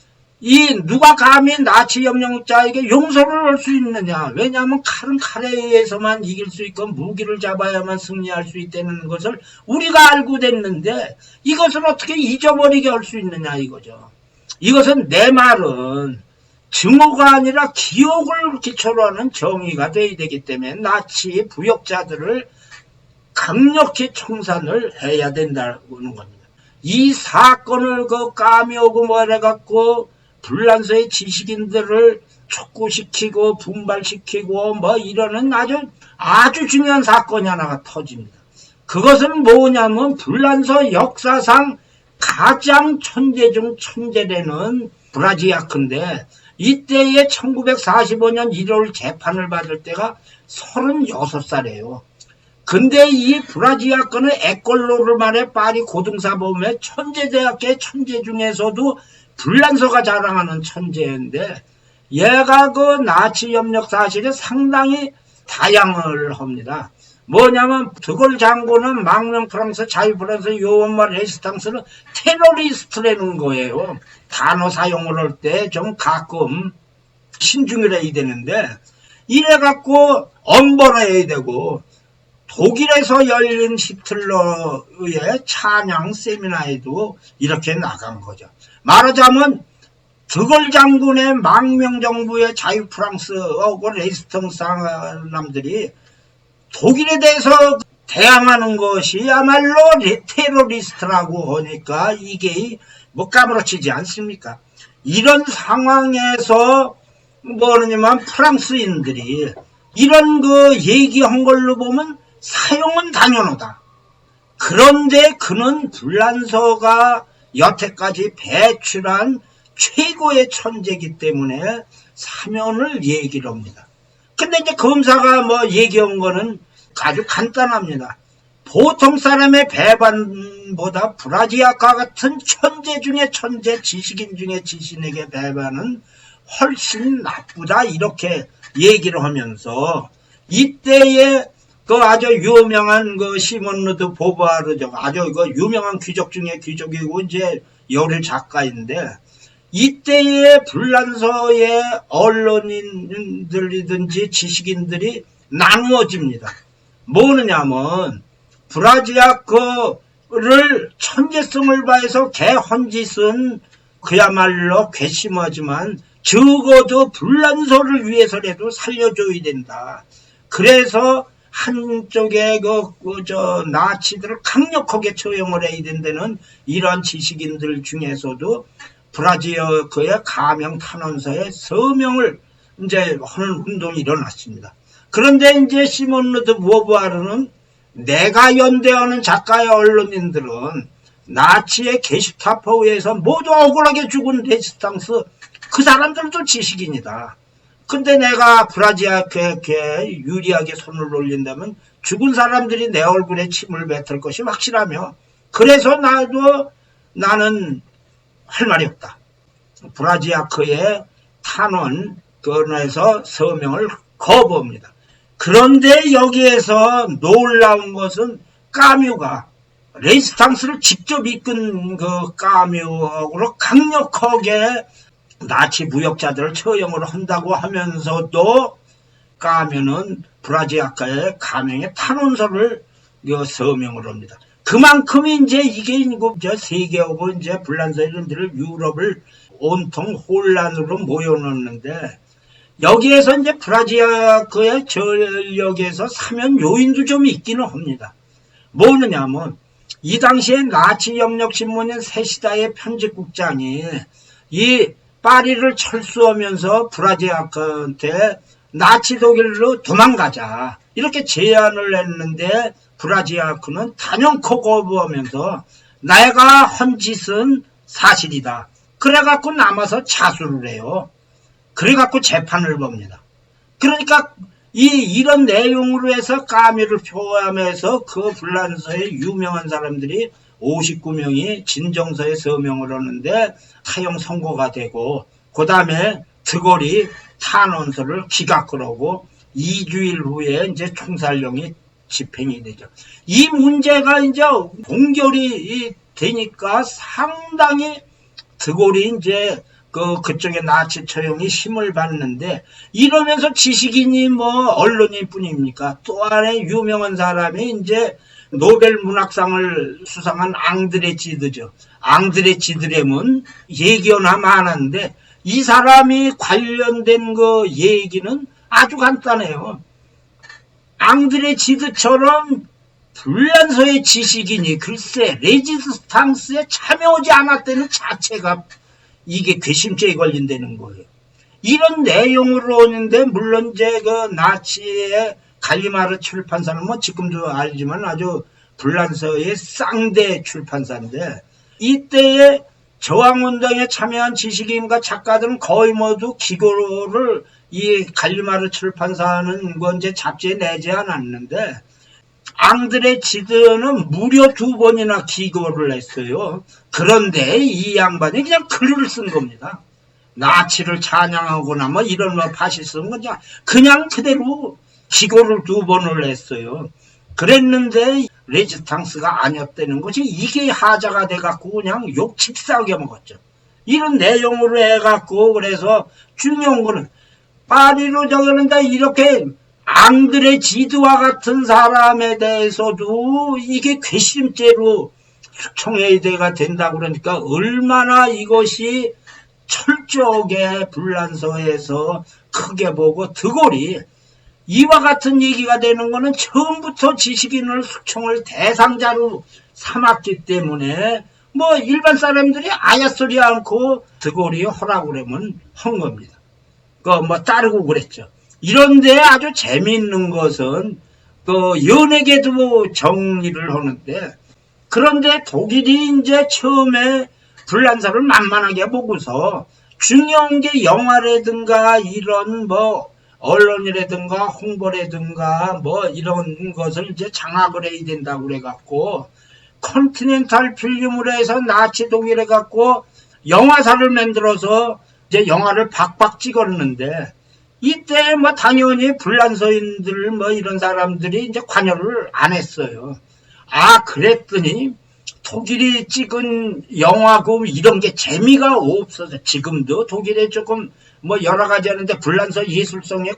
누가 감히 나치 점령자에게 용서를 할 수 있느냐. 왜냐하면 칼은 칼에 의해서만 이길 수 있고 무기를 잡아야만 승리할 수 있다는 것을 우리가 알고 됐는데 이것을 어떻게 잊어버리게 할 수 있느냐 이거죠. 이것은 내 말은 증오가 아니라 기억을 기초로 하는 정의가 돼야 되기 때문에 나치 부역자들을 강력히 청산을 해야 된다는 겁니다. 이 사건을 까미오고 뭐래갖고 불란서의 지식인들을 촉구시키고 분발시키고 뭐 이러는 아주 중요한 사건이 하나가 터집니다. 그것은 뭐냐면 불란서 역사상 가장 천재 중 천재되는 브라지아크인데, 이때에 1945년 1월 재판을 받을 때가 36살이에요. 근데 이 브라지아크는 에콜로르만의 파리 고등사범의 천재대학교의 천재 중에서도 불란서가 자랑하는 천재인데, 얘가 그 나치 협력 사실에 상당히 다양을 합니다. 뭐냐면 드골 장군은 망명 프랑스, 자유 프랑스, 요원마 레지스탕스는 테러리스트라는 거예요. 단어 사용을 할 때 좀 가끔 신중을 해야 되는데, 이래갖고 엄벌해야 되고, 독일에서 열린 히틀러의 찬양 세미나에도 이렇게 나간 거죠. 말하자면 드골 장군의 망명정부의 자유 프랑스하고 레지스탕스 사람들이 독일에 대해서 대항하는 것이야말로 테러리스트라고 하니까 이게 뭐 까무러치지 않습니까? 이런 상황에서 뭐냐면 프랑스인들이 이런 그 얘기한 걸로 보면 사용은 당연하다. 그런데 그는 불란서가 여태까지 배출한 최고의 천재이기 때문에 사면을 얘기를 합니다. 근데 이제 검사가 뭐 얘기한 거는 아주 간단합니다. 보통 사람의 배반보다 브라지아카 같은 천재 중에 천재, 지식인 중에 지식인에게 배반은 훨씬 나쁘다, 이렇게 얘기를 하면서, 이때에 그 아주 유명한 그 시몬 루드 보부아르죠. 아주 그 유명한 귀족 중에 귀족이고 이제 요리 작가인데, 이때의 불란서의 언론인들이든지 지식인들이 나누어집니다. 뭐느냐면 브라지아크를 천재성을 바해서 개헌짓은 그야말로 괘씸하지만 적어도 불란서를 위해서라도 살려줘야 된다. 그래서 한쪽에 나치들을 강력하게 처형을 해야 된다는 이런 지식인들 중에서도 브라지아크의 가명 탄원서에 서명을 이제 하는 운동이 일어났습니다. 그런데 이제 시몬 루드 보부아르는 내가 연대하는 작가의 언론인들은 나치의 게슈타포에서 모두 억울하게 죽은 레지스탕스 그 사람들도 지식인이다. 근데 내가 브라지아크에게 유리하게 손을 올린다면 죽은 사람들이 내 얼굴에 침을 뱉을 것이 확실하며, 그래서 나는 할 말이 없다. 브라지아크의 탄원 건에서 서명을 거부합니다. 그런데 여기에서 놀라운 것은 까뮤가 레지스탕스를 직접 이끈 그 까뮤로 강력하게 나치 무역자들을 처형을 한다고 하면서도 까뮤는 브라지아카의 가명의 탄원서를 서명을 합니다. 그만큼 이제 이게 세계하고 이제 불란서 이런 데를 유럽을 온통 혼란으로 모여놓는데, 여기에서 이제 브라지아크의 전력에서 사면 요인도 좀 있기는 합니다. 뭐느냐면 이 당시에 나치 협력신문인 세시다의 편집국장이 이 파리를 철수하면서 브라지아크한테 나치 독일로 도망가자 이렇게 제안을 했는데, 브라지아크는 단연코 거부하면서 내가 한 짓은 사실이다. 그래갖고 남아서 자수를 해요. 그래갖고 재판을 봅니다. 그러니까 이런 내용으로 해서 까뮤를 포함해서 그 불란서의 유명한 사람들이 59명이 진정서에 서명을 하는데 사형 선고가 되고, 그 다음에 드골이 탄원서를 기각을 하고 2주일 후에 이제 총살령이 집행이 되죠. 이 문제가 이제 봉결이 되니까 상당히 드골이 이제 그쪽에 나치 처형이 힘을 받는데, 이러면서 지식인이 뭐 언론인 뿐입니까? 또 안에 유명한 사람이 이제 노벨 문학상을 수상한 앙드레 지드죠. 앙드레 지드렘은 얘기나 많은데 이 사람이 관련된 그 얘기는 아주 간단해요. 앙드레 지드처럼 불란서의 지식인이 글쎄 레지스탕스에 참여하지 않았다는 자체가 이게 괘씸죄에 걸린다는 거예요. 이런 내용으로 오는데, 물론 이제 그 나치의 갈리마르 출판사는 뭐 지금도 알지만 아주 불란서의 쌍대 출판사인데, 이때에 저항운동에 참여한 지식인과 작가들은 거의 모두 기고를 이 갈리마르 출판사는 건 이제 잡지에 내지 않았는데, 앙드레 지드는 무려 2번이나 기고를 했어요. 그런데 이 양반이 그냥 글을 쓴 겁니다. 나치를 찬양하거나 뭐 이런 뭐 파시스는 그냥 그대로 기고를 2번을 했어요. 그랬는데 레지탕스가 아니었다는 것이 이게 하자가 돼갖고 그냥 욕 칩싸게 먹었죠. 이런 내용으로 해갖고 그래서 중요한 거는 파리로 적었는데 이렇게 앙드레 지드와 같은 사람에 대해서도 이게 괘씸죄로 숙청회의가 된다고 그러니까 얼마나 이것이 철저하게 불란서에서 크게 보고 드골이 이와 같은 얘기가 되는 거는 처음부터 지식인을 숙청을 대상자로 삼았기 때문에 뭐 일반 사람들이 아야소리 않고 드골이 허라고 그러면 한 겁니다. 뭐 따르고 그랬죠. 이런데 아주 재미있는 것은 연예계도 정리를 하는데, 그런데 독일이 이제 처음에 불란서를 만만하게 보고서 중요한 게 영화라든가 이런 뭐 언론이라든가 홍보라든가 뭐 이런 것을 이제 장악을 해야 된다고 그래갖고 컨티넨탈 필름으로 해서 나치 독일에 갖고 영화사를 만들어서 이제 영화를 박박 찍었는데, 이때 뭐 당연히 불란서인들 뭐 이런 사람들이 이제 관여를 안 했어요. 그랬더니 독일이 찍은 영화고 이런 게 재미가 없어서, 지금도 독일에 조금 뭐 여러 가지 하는데 불란서 예술성에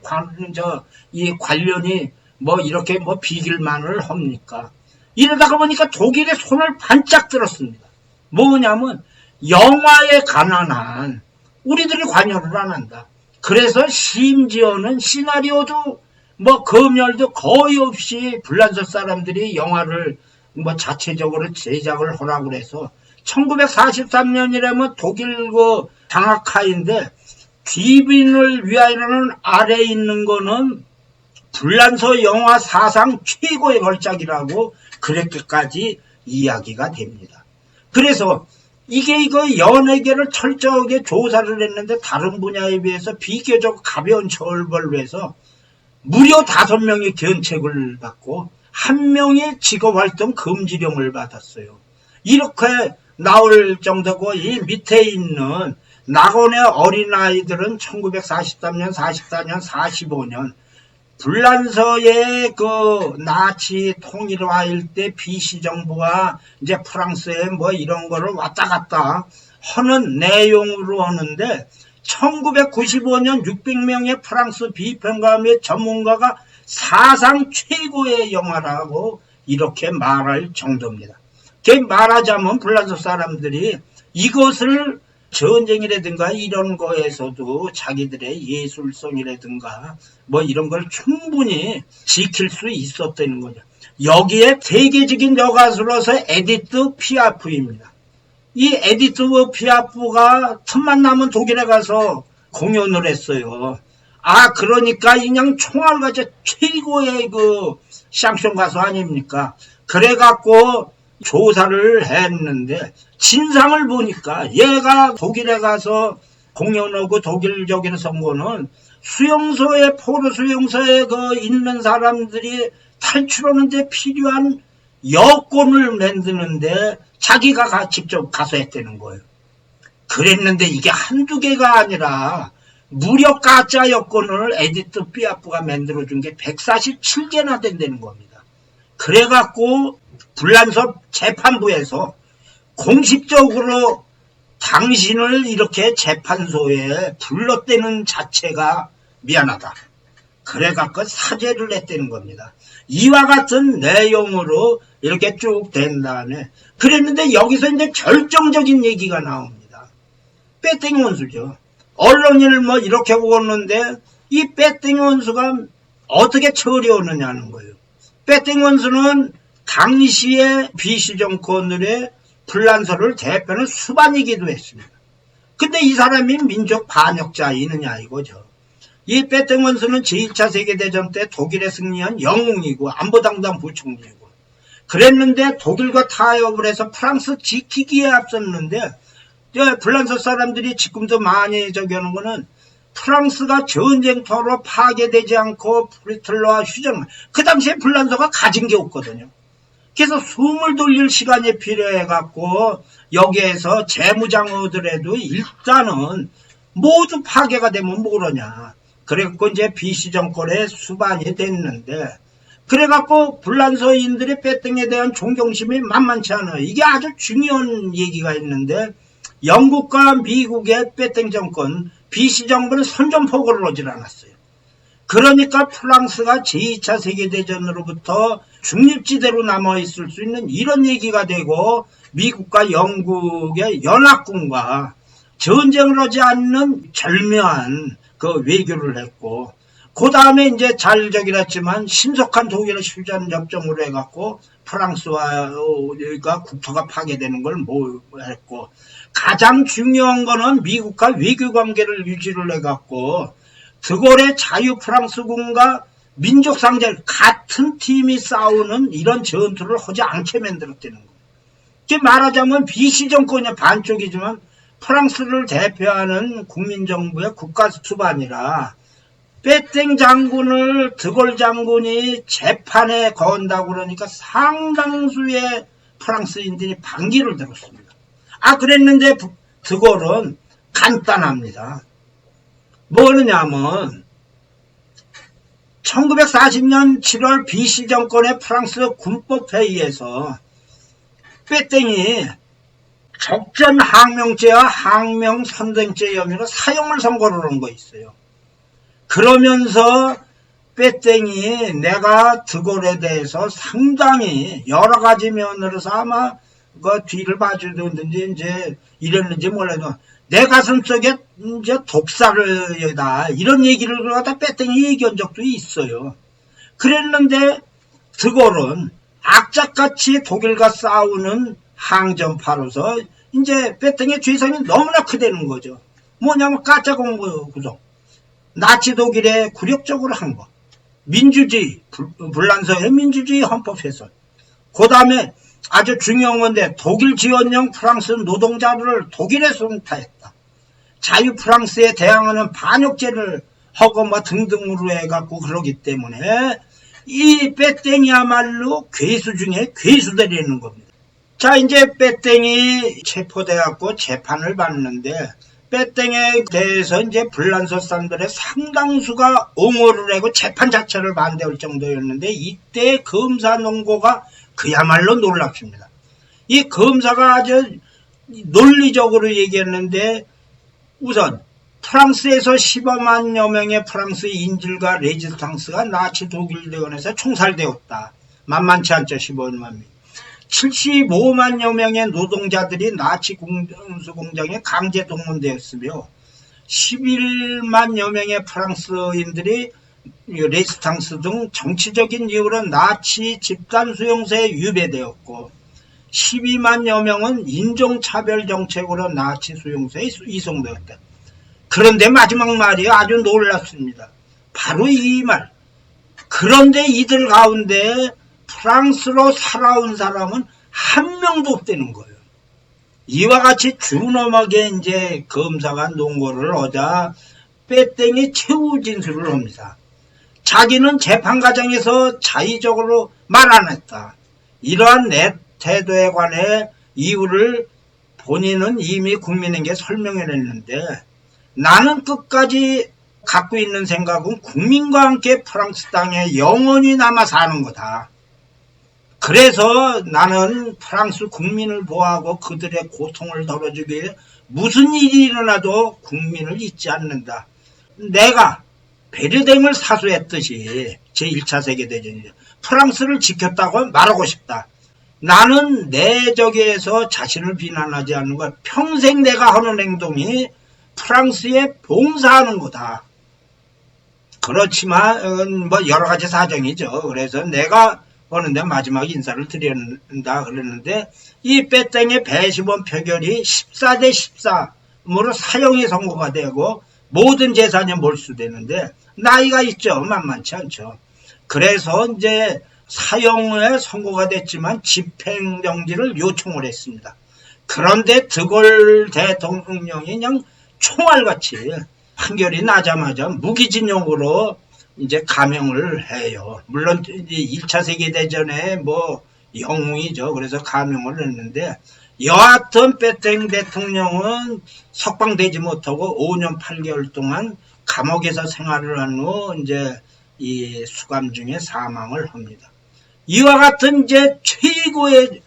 이 관련이 뭐 이렇게 뭐 비길만을 합니까? 이러다가 보니까 독일의 손을 반짝 들었습니다. 뭐냐면 영화에 관한 우리들이 관여를 안 한다. 그래서 심지어는 시나리오도 뭐 검열도 거의 없이 불란서 사람들이 영화를 뭐 자체적으로 제작을 하라고 그래서 1943년이라면 독일 그 장학하인데 귀빈을 위하여는 아래에 있는 거는 불란서 영화 사상 최고의 걸작이라고 그렇게까지 이야기가 됩니다. 그래서 이게 연예계를 철저하게 조사를 했는데 다른 분야에 비해서 비교적 가벼운 처벌로 해서 무려 5명이 견책을 받고 1명이 직업활동 금지령을 받았어요. 이렇게 나올 정도고, 이 밑에 있는 낙원의 어린아이들은 1943년, 44년, 45년 불란서의 그 나치 통일화일 때 비시정부가 이제 프랑스에 뭐 이런 거를 왔다 갔다 하는 내용으로 하는데, 1995년 600명의 프랑스 비평가 및 전문가가 사상 최고의 영화라고 이렇게 말할 정도입니다. 말하자면 불란서 사람들이 이것을 전쟁이라든가 이런 거에서도 자기들의 예술성이라든가 뭐 이런 걸 충분히 지킬 수 있었다는 거죠. 여기에 세계적인 여가수로서 에디트 피아프입니다. 이 에디트 피아프가 틈만 나면 독일에 가서 공연을 했어요. 그러니까 그냥 총알같이 최고의 그 샹송 가수 아닙니까? 그래갖고 조사를 했는데 진상을 보니까 얘가 독일에 가서 공연하고 독일적인 선거는 수용소에 포로 수용소에 있는 사람들이 탈출하는데 필요한 여권을 만드는데 자기가 직접 가서 했다는 거예요. 그랬는데 이게 한두 개가 아니라 무려 가짜 여권을 에디트 피아프가 만들어준 게 147개나 된다는 겁니다. 그래갖고 불란서 재판부에서 공식적으로 당신을 이렇게 재판소에 불렀다는 자체가 미안하다. 그래갖고 사죄를 했다는 겁니다. 이와 같은 내용으로 이렇게 쭉 된 다음에 그랬는데 여기서 이제 결정적인 얘기가 나옵니다. 빼땡이 원수죠. 언론인을 뭐 이렇게 오는데 이 빼땡이 원수가 어떻게 처리하느냐는 거예요. 빼땡이 원수는 당시의 비시 정권의 불란서를 대표하는 수반이기도 했습니다. 근데 이 사람이 민족 반역자이느냐 이거죠. 이 빼땡 원수는 제1차 세계대전 때 독일에 승리한 영웅이고 안보담당 부총리고 그랬는데 독일과 타협을 해서 프랑스 지키기에 앞섰는데 불란서 사람들이 지금도 많이 저기 하는 거는 프랑스가 전쟁터로 파괴되지 않고 프리틀러와 휴전 그 당시에 불란서가 가진 게 없거든요. 그래서 숨을 돌릴 시간이 필요해 갖고 여기에서 재무장어들에도 일단은 모두 파괴가 되면 모르냐. 그래갖고 이제 BC 정권의 수반이 됐는데 그래갖고 불란서인들의 빼땡에 대한 존경심이 만만치 않아요. 이게 아주 중요한 얘기가 있는데 영국과 미국의 빼땡 정권 BC 정부는 선전포고를 오질 않았어요. 그러니까 프랑스가 제2차 세계대전으로부터 중립지대로 남아있을 수 있는 이런 얘기가 되고 미국과 영국의 연합군과 전쟁을 하지 않는 절묘한 그 외교를 했고 그 다음에 이제 잘적이랬지만 신속한 독일의 휴전 협정으로 해갖고 프랑스와 국토가 파괴되는 걸 했고 가장 중요한 거는 미국과 외교 관계를 유지를 해갖고 드골의 자유 프랑스군과 민족상제 같은 팀이 싸우는 이런 전투를 하지 않게 만들었다는 거예요. 말하자면 BC 정권의 반쪽이지만 프랑스를 대표하는 국민정부의 국가수반이라 빼땡 장군을 드골 장군이 재판에 건다고 그러니까 상당수의 프랑스인들이 반기를 들었습니다. 그랬는데 드골은 간단합니다. 뭐냐면 1940년 7월 BC 정권의 프랑스 군법회의에서 빼땡이 적전 항명죄와 항명 선동죄 혐의로 사형을 선고를 한 거 있어요. 그러면서 빼땡이 내가 드골에 대해서 상당히 여러 가지 면으로서 아마 그 뒤를 봐주든지 이제 이랬는지 몰라도 내 가슴 속에 이제 독사를다 이런 얘기를 갖다 빼땡이 얘기한 적도 있어요. 그랬는데 드골은 악착같이 독일과 싸우는 항전파로서 이제 빼땡의 죄성이 너무나 크다는 거죠. 뭐냐면 가짜 공부 구성. 나치 독일에 굴욕적으로 한 거. 민주주의, 불란서의 민주주의 헌법 훼손. 그 다음에 아주 중요한 건데 독일 지원령 프랑스 노동자를 독일에 송타했다. 자유 프랑스에 대항하는 반역죄를 하고 뭐 등등으로 해갖고 그러기 때문에 이 빼땡이야말로 괴수 중에 괴수들이라는 겁니다. 자 이제 빼땡이 체포돼갖고 재판을 받는데 빼땡에 대해서 이제 불란서 사람들의 상당수가 옹호를 하고 재판 자체를 반대할 정도였는데 이때 검사 논고가 그야말로 놀랍습니다. 이 검사가 아주 논리적으로 얘기했는데 우선 프랑스에서 15만여 명의 프랑스 인질과 레지스탕스가 나치 독일 대원에서 총살되었다. 만만치 않죠. 15만 명. 75만여 명의 노동자들이 나치 공장에 강제 동원되었으며 11만여 명의 프랑스인들이 레지스탕스 등 정치적인 이유로 나치 집단 수용소에 유배되었고 12만여 명은 인종차별 정책으로 나치 수용소에 이송되었다. 그런데 마지막 말이 아주 놀랍습니다. 바로 이 말. 그런데 이들 가운데 프랑스로 살아온 사람은 한 명도 없다는 거예요. 이와 같이 준엄하게 이제 검사가 논고를 하자 빼땡이 최후 진술을 합니다. 자기는 재판 과정에서 자의적으로 말 안 했다. 이러한 내 태도에 관해 이유를 본인은 이미 국민에게 설명해냈는데 나는 끝까지 갖고 있는 생각은 국민과 함께 프랑스 땅에 영원히 남아 사는 거다. 그래서 나는 프랑스 국민을 보호하고 그들의 고통을 덜어주기 위해 무슨 일이 일어나도 국민을 잊지 않는다. 내가 베르댕을 사수했듯이 제1차 세계대전이죠. 프랑스를 지켰다고 말하고 싶다. 나는 내적에서 자신을 비난하지 않는 것. 평생 내가 하는 행동이 프랑스에 봉사하는 거다. 그렇지만 뭐 여러 가지 사정이죠. 그래서 내가 오는데 마지막 인사를 드린다 그랬는데 이 빼땡의 배심원 표결이 14대 14 뭐로 사형이 선고가 되고 모든 재산이 몰수되는데 나이가 있죠. 만만치 않죠. 그래서 이제 사형에 선고가 됐지만 집행정지를 요청을 했습니다. 그런데 드골 대통령이 그냥 총알같이 판결이 나자마자 무기징역으로 이제 감형을 해요. 물론 1차 세계대전에 뭐 영웅이죠. 그래서 감형을 했는데 여하튼 빼땡 대통령은 석방되지 못하고 5년 8개월 동안 감옥에서 생활을 한 후 이제 이 수감 중에 사망을 합니다. 이와 같은 이제 최고의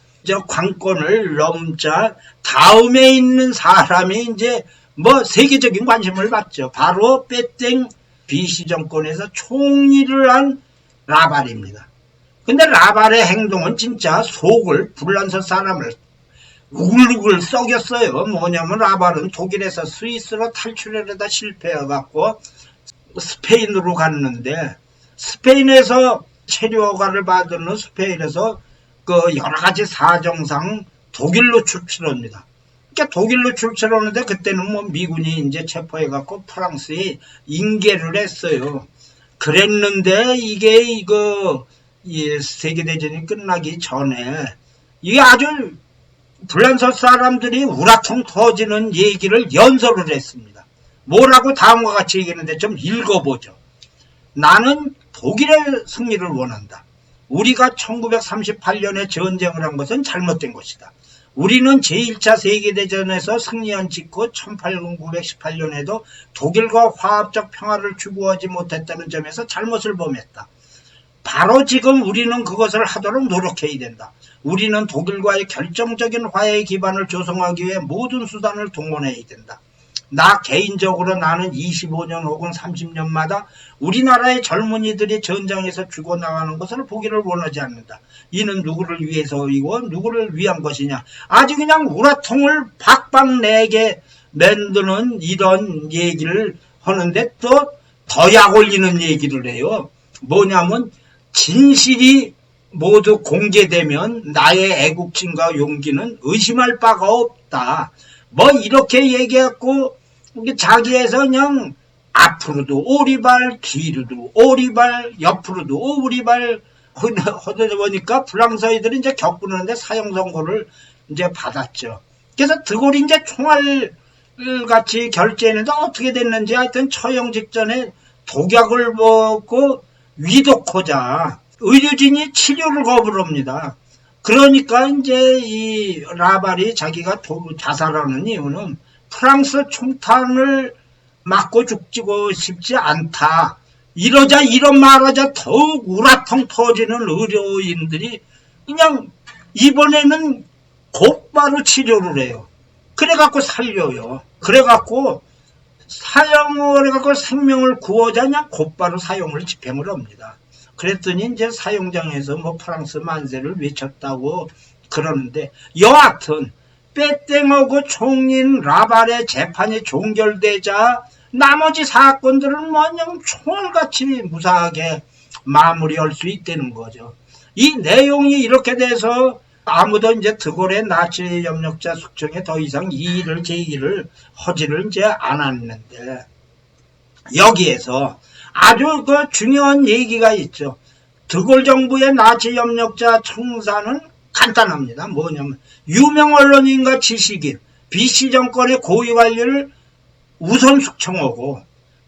관건을 넘자 다음에 있는 사람이 이제 뭐 세계적인 관심을 받죠. 바로 빼땡 BC 정권에서 총리를 한 라발입니다. 근데 라발의 행동은 진짜 속을 불란서 사람을 우글우글 썩였어요. 뭐냐면 라발은 독일에서 스위스로 탈출하려다 실패해갖고 스페인으로 갔는데 스페인에서 체류허가를 받은 스페인에서 그 여러 가지 사정상 독일로 출출합니다. 그러니까 독일로 출출하는데 그때는 뭐 미군이 이제 체포해갖고 프랑스에 인계를 했어요. 그랬는데 이게 이 세계대전이 끝나기 전에 이게 아주 불란서 사람들이 우라통 터지는 얘기를 연설을 했습니다. 뭐라고 다음과 같이 얘기했는데 좀 읽어보죠. 나는 독일의 승리를 원한다. 우리가 1938년에 전쟁을 한 것은 잘못된 것이다. 우리는 제1차 세계대전에서 승리한 직후 1818년에도 독일과 화합적 평화를 추구하지 못했다는 점에서 잘못을 범했다. 바로 지금 우리는 그것을 하도록 노력해야 된다. 우리는 독일과의 결정적인 화해의 기반을 조성하기 위해 모든 수단을 동원해야 된다. 나 개인적으로 나는 25년 혹은 30년마다 우리나라의 젊은이들이 전장에서 죽어나가는 것을 보기를 원하지 않는다. 이는 누구를 위해서이고 누구를 위한 것이냐. 아주 그냥 우라통을 박박 내게 만드는 이런 얘기를 하는데 또 더 약 올리는 얘기를 해요. 뭐냐면 진실이 모두 공개되면 나의 애국심과 용기는 의심할 바가 없다. 뭐 이렇게 얘기했고 자기에서 그냥 앞으로도 오리발 뒤로도 오리발 옆으로도 오리발 하다 보니까 프랑스인들이 이제 겪는데 사형 선고를 이제 받았죠. 그래서 드골이 이제 총알 같이 결제했는데 어떻게 됐는지 하여튼 처형 직전에 독약을 먹고 위독하자 의료진이 치료를 거부합니다. 그러니까 이제 이 라발이 자기가 자살하는 이유는 프랑스 총탄을 맞고 죽고 싶지 않다. 이러자 이런 말하자 더욱 우라통 터지는 의료인들이 그냥 이번에는 곧바로 치료를 해요. 그래갖고 살려요. 그래갖고 사형을 해갖고 생명을 구하자 그냥 곧바로 사형을 집행을 합니다. 그랬더니 이제 사형장에서 뭐 프랑스 만세를 외쳤다고 그러는데 여하튼 빼땡하고 총린 라발의 재판이 종결되자 나머지 사건들은 뭐 그냥 총알같이 무사하게 마무리할 수 있다는 거죠. 이 내용이 이렇게 돼서 아무도 이제 드골의 나치 협력자 숙청에 더 이상 이의를 제기를 하지를 이제 않았는데 여기에서 아주 그 중요한 얘기가 있죠. 드골 정부의 나치 협력자 청사는 간단합니다. 뭐냐면 유명 언론인과 지식인, BC 정권의 고위 관리를 우선 숙청하고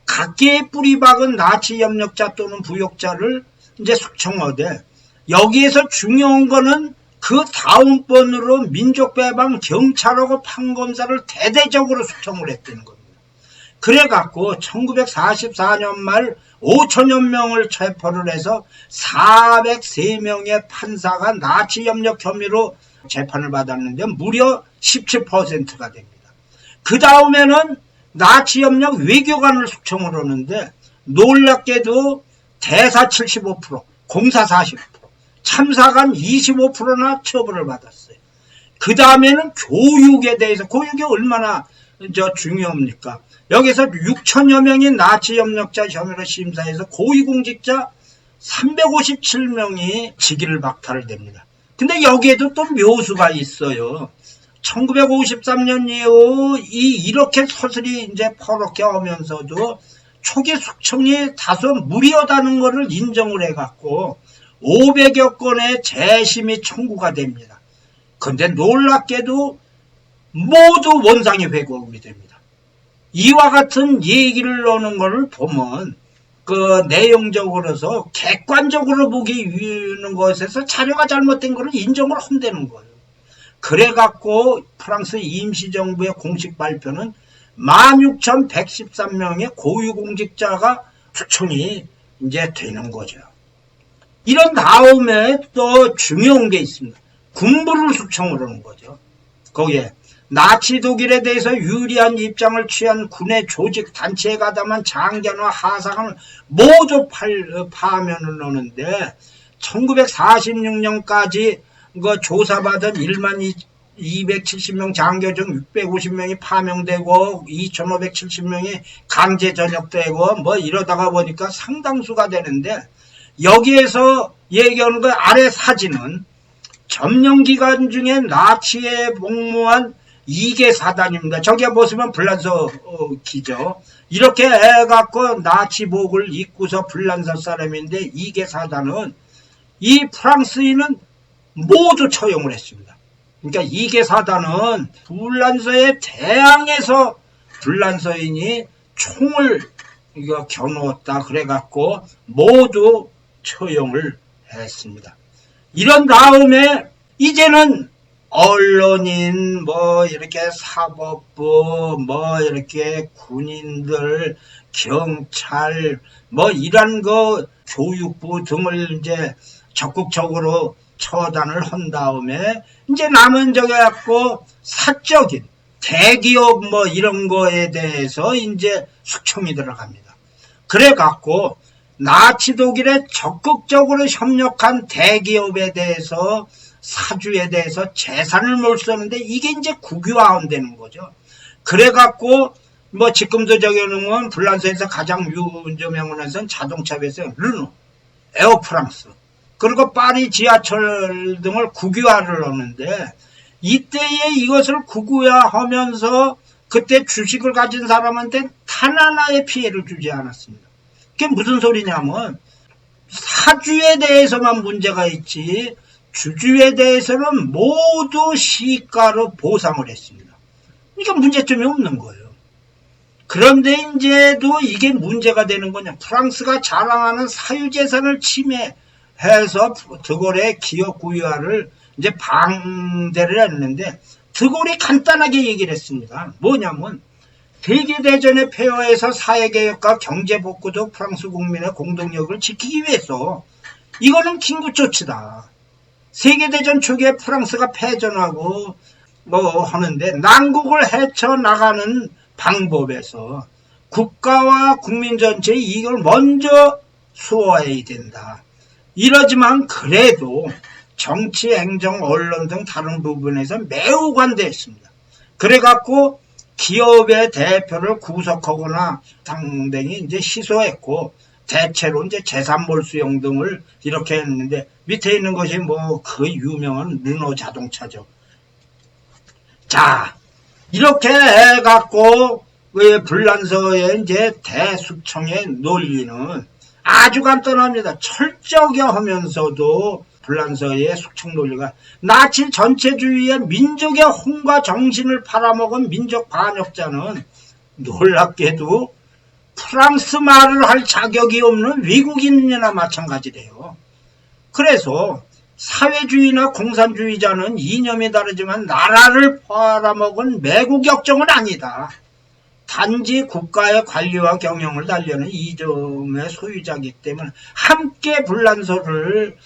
각계의 뿌리박은 나치 협력자 또는 부역자를 이제 숙청하되 여기에서 중요한 거는 그 다음번으로 민족배방 경찰하고 판검사를 대대적으로 숙청을 했다는 겁니다. 그래갖고 1944년 말 5천여 명을 체포를 해서 403명의 판사가 나치 협력 혐의로 재판을 받았는데 무려 17%가 됩니다. 그 다음에는 나치 협력 외교관을 숙청을 하는데 놀랍게도 대사 75%, 공사 40%, 참사관 25%나 처벌을 받았어요. 그 다음에는 교육에 대해서 교육이 얼마나 중요합니까? 여기서 6천여 명의 나치 협력자 혐의로 심사해서 고위공직자 357명이 직위를 박탈됩니다. 근데 여기에도 또 묘수가 있어요. 1953년 이후 이렇게 서슬이 이제 퍼렇게 하면서도 초기 숙청이 다소 무리하다는 것을 인정을 해갖고 500여 건의 재심이 청구가 됩니다. 근데 놀랍게도 모두 원상이 회고하게 됩니다. 이와 같은 얘기를 넣는 것을 보면 그 내용적으로서 객관적으로 보기 위한 것에서 자료가 잘못된 것을 인정을 한다는 거예요. 그래갖고 프랑스 임시정부의 공식 발표는 16,113명의 고위공직자가 숙청이 이제 되는 거죠. 이런 다음에 또 중요한 게 있습니다. 군부를 숙청을 하는 거죠. 거기에 나치 독일에 대해서 유리한 입장을 취한 군의 조직 단체에 가담한 장관과 하사관을 모두 파면을 하는데 1946년까지 그 조사받은 1만 270명 장교 중 650명이 파명되고 2,570명이 강제 전역되고 뭐 이러다가 보니까 상당수가 되는데, 여기에서 얘기하는 그 아래 사진은 점령기간 중에 나치에 복무한 2개 사단입니다. 저기 보시면 불란서 기죠. 이렇게 해갖고 나치복을 입고서 불란서 사람인데 2개 사단은 이 프랑스인은 모두 처형을 했습니다. 그러니까 2개 사단은 불란서의 대항에서 불란서인이 총을 겨누었다 그래갖고 모두 처형을 했습니다. 이런 다음에 이제는 언론인 뭐 이렇게 사법부 뭐 이렇게 군인들 경찰 뭐 이런 거 교육부 등을 이제 적극적으로 처단을 한 다음에 이제 남은 저기 갖고 사적인 대기업 뭐 이런 거에 대해서 이제 숙청이 들어갑니다. 그래 갖고 나치 독일에 적극적으로 협력한 대기업에 대해서 사주에 대해서 재산을 몰수하는데 이게 이제 국유화되는 거죠. 그래 갖고 뭐 지금도 저기 하면 불란서에서 가장 유명한 회사는 자동차 회사 르노, 에어프랑스, 그리고 파리 지하철 등을 국유화를 하는데, 이때에 이것을 국유화하면서 그때 주식을 가진 사람한테 단 하나의 피해를 주지 않았습니다. 그게 무슨 소리냐면 사주에 대해서만 문제가 있지 주주에 대해서는 모두 시가로 보상을 했습니다. 그러니까 문제점이 없는 거예요. 그런데 이제도 이게 문제가 되는 거냐. 프랑스가 자랑하는 사유재산을 침해해서 드골의 기업 국유화를 이제 방대를 했는데, 드골이 간단하게 얘기를 했습니다. 뭐냐면 세계대전의 폐허에서 사회개혁과 경제복구도 프랑스 국민의 공동력을 지키기 위해서 이거는 긴급조치다. 세계대전 초기에 프랑스가 패전하고 뭐 하는데 난국을 헤쳐나가는 방법에서 국가와 국민 전체의 이익을 먼저 수호해야 된다. 이러지만 그래도 정치, 행정, 언론 등 다른 부분에서 매우 관대했습니다. 그래갖고 기업의 대표를 구속하거나 상당히 이제 시소했고, 대체로 이제 재산 몰수용 등을 이렇게 했는데, 밑에 있는 것이 뭐 그 유명한 르노 자동차죠. 자, 이렇게 해갖고 불란서의 이제 대숙청의 논리는 아주 간단합니다. 철저하게 하면서도 불란서의 숙청 논리가 나치 전체주의의 민족의 혼과 정신을 팔아먹은 민족 반역자는 놀랍게도 프랑스 말을 할 자격이 없는 외국인이나 마찬가지래요. 그래서 사회주의나 공산주의자는 이념이 다르지만 나라를 팔아먹은 매국 역정은 아니다. 단지 국가의 관리와 경영을 달려는 이점의 소유자이기 때문에 함께 불란서를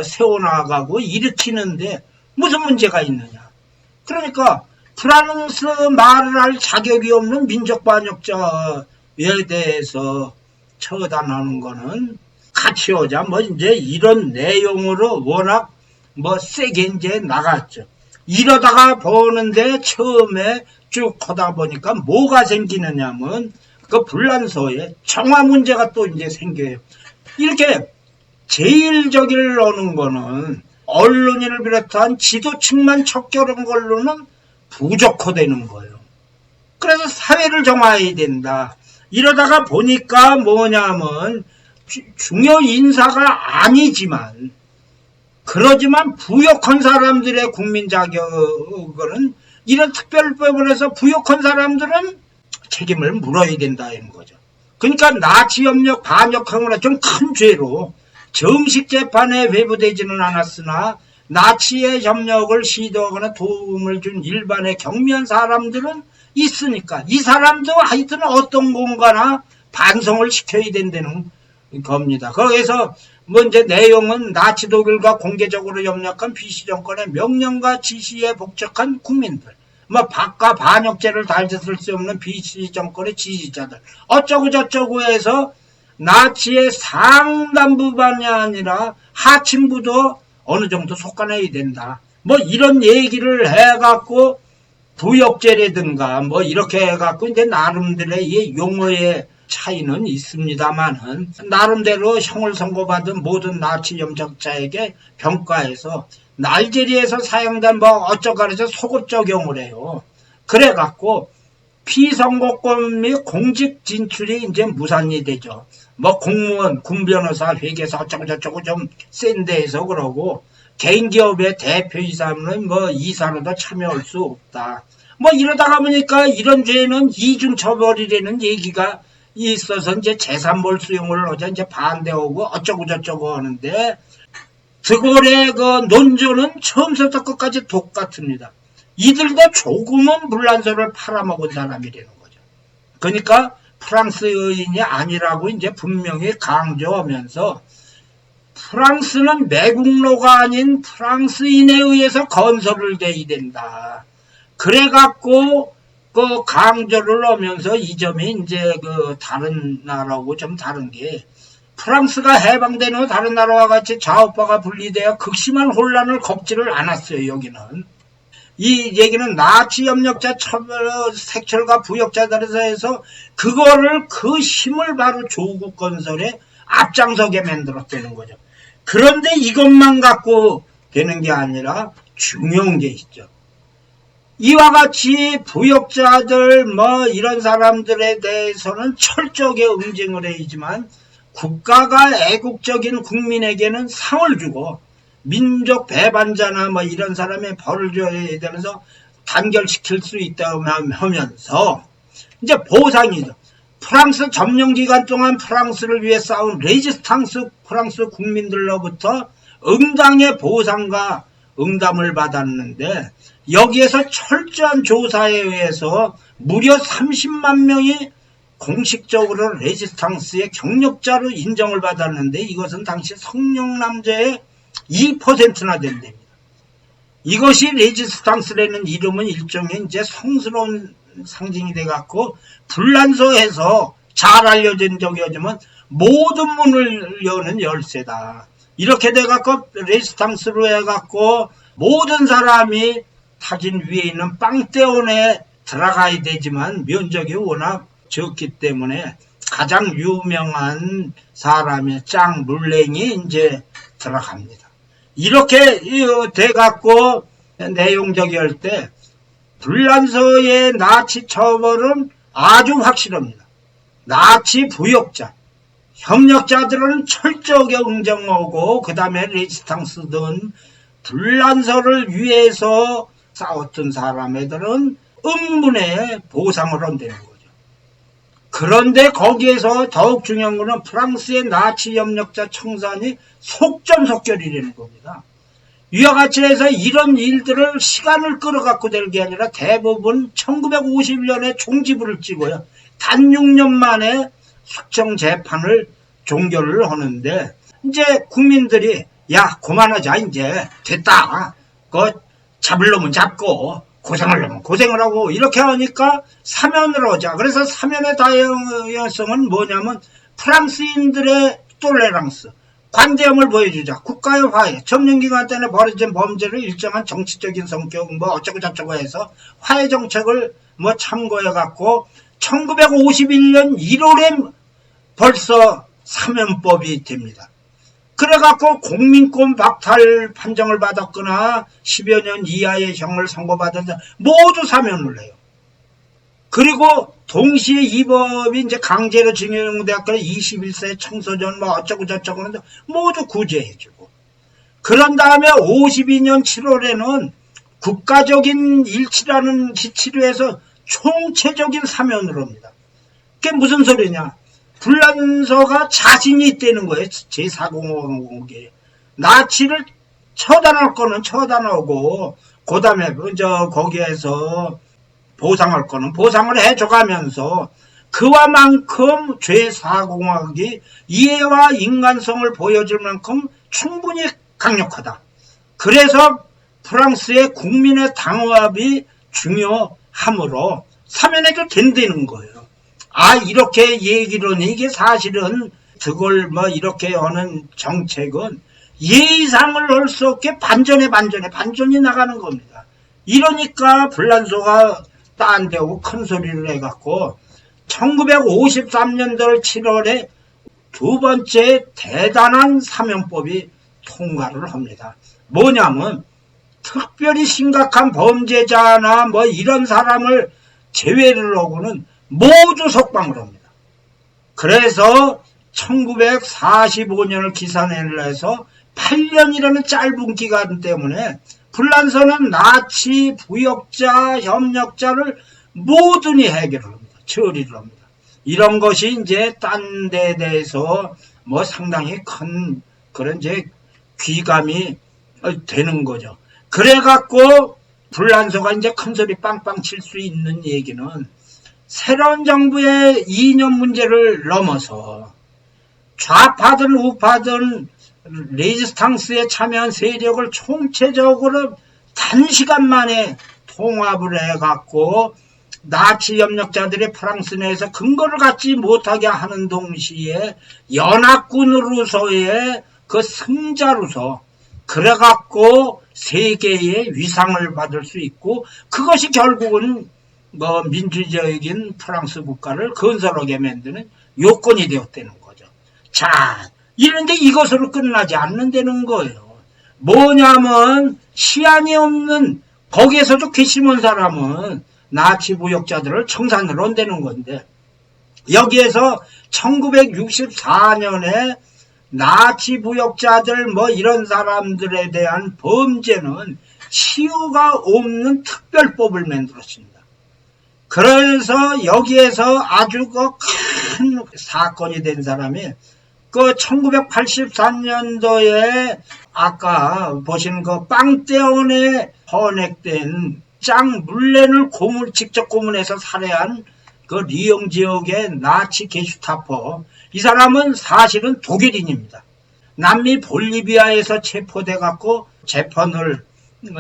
세워나가고 일으키는데 무슨 문제가 있느냐. 그러니까 프랑스 말을 할 자격이 없는 민족 반역자에 대해서 처단하는 거는 가치오자 뭐 이제 이런 내용으로 워낙 뭐 세게 이제 나갔죠. 이러다가 보는데 처음에 쭉 하다 보니까 뭐가 생기느냐면 그 불란서에 정화 문제가 또 이제 생겨요. 이렇게 제일 저기를 넣는 거는 언론인을 비롯한 지도층만 척결한 걸로는 부족화되는 거예요. 그래서 사회를 정화해야 된다. 이러다가 보니까 뭐냐면 중요 인사가 아니지만 그러지만 부역한 사람들의 국민 자격은 이런 특별법을 해서 부역한 사람들은 책임을 물어야 된다는 거죠. 그러니까 나치 협력 반역행위는 좀 큰 죄로 정식 재판에 회부되지는 않았으나 나치의 협력을 시도하거나 도움을 준 일반의 경미한 사람들은 있으니까 이 사람도 하여튼 어떤 건가나 반성을 시켜야 된다는 겁니다. 거기서 이제 내용은 나치 독일과 공개적으로 협력한 BC 정권의 명령과 지시에 복적한 국민들, 박과 반역죄를 달짓을 수 없는 BC 정권의 지지자들, 어쩌고 저쩌고 해서 나치의 상단부만이 아니라 하층부도 어느 정도 속아내야 된다. 이런 얘기를 해갖고 부역죄라든가 이렇게 해갖고 이제 나름대로의 이 용어의 차이는 있습니다만은 나름대로 형을 선고받은 모든 나치 염적자에게 평가해서 날제리에서 사용된 어쩌고 해서 소급 적용을 해요. 그래갖고 피선거권 및 공직 진출이 이제 무산이 되죠. 공무원, 군변호사, 회계사 어쩌고 저쩌고 좀 센 데에서 그러고 개인기업의 대표이사는 이사로도 참여할 수 없다. 이러다가 보니까 이런 죄는 이중처벌이라는 얘기가 있어서 이제 재산몰수용을 어제 이제 반대하고 어쩌고 저쩌고 하는데 드골의 그 논조는 처음부터 끝까지 똑같습니다. 이들도 조금은 불란서를 팔아먹은 사람이라는 거죠. 그러니까 프랑스 여인이 아니라고 이제 분명히 강조하면서 프랑스는 매국노가 아닌 프랑스인에 의해서 건설을 돼야 된다. 그래갖고 그 강조를 하면서 이 점이 이제 그 다른 나라하고 좀 다른 게 프랑스가 해방된 후 다른 나라와 같이 좌우파가 분리되어 극심한 혼란을 겪지를 않았어요. 여기는. 이 얘기는 나치 협력자 색출과 부역자들에서 해서 그거를 그 힘을 바로 조국 건설에 앞장서게 만들었다는 거죠. 그런데 이것만 갖고 되는 게 아니라 중요한 게 있죠. 이와 같이 부역자들 이런 사람들에 대해서는 철저하게 응징을 해야지만 국가가 애국적인 국민에게는 상을 주고 민족 배반자나 이런 사람의 벌을 줘야 되면서 단결시킬 수 있다고 하면서 이제 보상이죠. 프랑스 점령기간 동안 프랑스를 위해 싸운 레지스탕스 프랑스 국민들로부터 응당의 보상과 응담을 받았는데 여기에서 철저한 조사에 의해서 무려 30만 명이 공식적으로 레지스탕스의 경력자로 인정을 받았는데 이것은 당시 성령남자의 2%나 된답니다. 이것이 레지스탕스라는 이름은 일종의 이제 성스러운 상징이 돼갖고 불란서에서 잘 알려진 적이었지만 모든 문을 여는 열쇠다. 이렇게 돼갖고 레지스탕스로 해갖고 모든 사람이 타진 위에 있는 빵대원에 들어가야 되지만 면적이 워낙 적기 때문에 가장 유명한 사람의 짱 물랭이 이제 들어갑니다. 이렇게 돼갖고 내용적이 할 때 불란서의 나치 처벌은 아주 확실합니다. 나치 부역자, 협력자들은 철저하게 응정하고 그 다음에 레지스탕스 등 불란서를 위해서 싸웠던 사람들은 응분의 보상을 한다는 거죠. 그런데 거기에서 더욱 중요한 것은 프랑스의 나치 협력자 청산이 속전속결이라는 겁니다. 이와 같이 해서 이런 일들을 시간을 끌어갖고 될 게 아니라 대부분 1951년에 종지부를 찍어요. 단 6년 만에 숙청 재판을 종결을 하는데 이제 국민들이 야 그만하자 이제 됐다. 잡을 놈은 잡고 고생을 하면 고생을 하고 이렇게 하니까 사면을 하자. 그래서 사면의 다양성은 뭐냐면 프랑스인들의 톨레랑스, 관대함을 보여주자. 국가의 화해, 점령기간 때문에 벌어진 범죄를 일정한 정치적인 성격 어쩌고 저쩌고 해서 화해 정책을 참고해갖고 1951년 1월에 벌써 사면법이 됩니다. 그래갖고 공민권 박탈 판정을 받았거나 10여 년 이하의 형을 선고받은 사람 모두 사면을 해요. 그리고 동시에 이 법이 이제 강제로 징용되었거나 21세 청소년 뭐 어쩌고 저쩌고 하는데 모두 구제해주고, 그런 다음에 52년 7월에는 국가적인 일치라는 기치로 해서 총체적인 사면을 합니다. 그게 무슨 소리냐? 불란서가 자신이 있다는 거예요. 제4공화국에. 나치를 처단할 거는 처단하고, 그 다음에 거기에서 보상할 거는 보상을 해줘가면서 그와만큼 제4공화국이 이해와 인간성을 보여줄 만큼 충분히 강력하다. 그래서 프랑스의 국민의 당합이 중요하므로 사면해도 된다는 거예요. 아, 이렇게 얘기를 하니 이게 사실은 그걸 뭐 이렇게 하는 정책은 예상을 할 수 없게 반전이 나가는 겁니다. 이러니까 불란소가 딴데고 큰 소리를 해갖고 1953년도 7월에 두 번째 대단한 사면법이 통과를 합니다. 뭐냐면 특별히 심각한 범죄자나 뭐 이런 사람을 제외를 하고는 모두 석방을 합니다. 그래서 1945년을 기산을 해서 8년이라는 짧은 기간 때문에 불란서는 나치 부역자, 협력자를 모든이 해결을 합니다. 처리를 합니다. 이런 것이 이제 딴 데에 대해서 뭐 상당히 큰 그런 이제 귀감이 되는 거죠. 그래갖고 불란서가 이제 큰소리 빵빵 칠 수 있는 얘기는 새로운 정부의 이념 문제를 넘어서 좌파든 우파든 레지스탕스에 참여한 세력을 총체적으로 단시간 만에 통합을 해갖고 나치 협력자들의 프랑스 내에서 근거를 갖지 못하게 하는 동시에 연합군으로서의 그 승자로서 그래갖고 세계의 위상을 받을 수 있고, 그것이 결국은 뭐 민주적인 프랑스 국가를 건설하게 만드는 요건이 되었다는 거죠. 자, 이런데 이것으로 끝나지 않는다는 거예요. 뭐냐면 시안이 없는, 거기에서도 괘씸한 사람은 나치 부역자들을 청산을 한다는 건데, 여기에서 1964년에 나치 부역자들 뭐 이런 사람들에 대한 범죄는 치유가 없는 특별법을 만들었습니다. 그래서 여기에서 아주 큰 사건이 된 사람이 그 1983년도에 아까 보신 그 빵떼원에 헌액된 짱 물렌을 직접 고문해서 살해한 그 리옹 지역의 나치 게슈타포, 이 사람은 사실은 독일인입니다. 남미 볼리비아에서 체포돼 갖고 재판을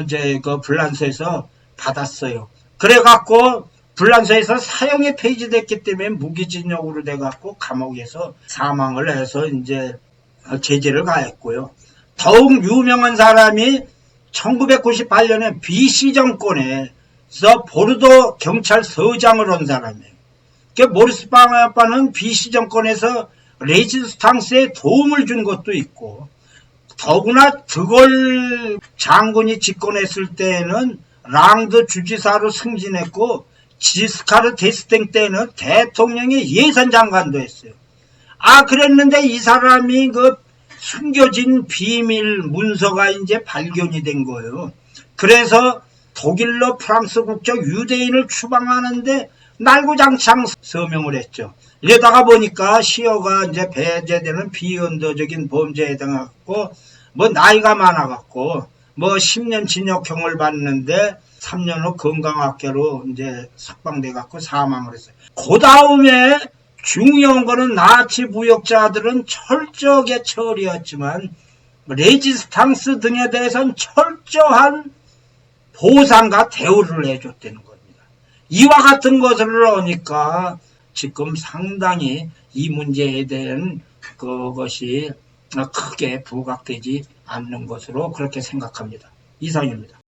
이제 그 불란서에서 받았어요. 그래 갖고 불란서에서 사형에 폐지됐기 때문에 무기징역으로 돼 갖고 감옥에서 사망을 해서 이제 제재를 가했고요. 더욱 유명한 사람이 1998년에 BC 정권에서 보르도 경찰서장을 한 사람이에요. 모리스 방아빠는 BC 정권에서 레지스탕스에 도움을 준 것도 있고, 더구나 드골 장군이 집권했을 때에는 랑드 주지사로 승진했고, 지스카르 데스탱 때는 대통령의 예산장관도 했어요. 아, 그랬는데 이 사람이 그 숨겨진 비밀 문서가 이제 발견이 된 거예요. 그래서 독일로 프랑스 국적 유대인을 추방하는데 날구장창 서명을 했죠. 이러다가 보니까 시효가 이제 배제되는 비연도적인 범죄에 해당하고, 뭐 나이가 많아갖고 뭐 10년 징역형을 받는데 3년 후 건강학계로 이제 석방돼갖고 사망을 했어요. 그 다음에 중요한 거는 나치 부역자들은 철저하게 처리했지만 레지스탕스 등에 대해서는 철저한 보상과 대우를 해줬다는 겁니다. 이와 같은 것을 하니까 지금 상당히 이 문제에 대한 그것이 크게 부각되지 않는 것으로 그렇게 생각합니다. 이상입니다.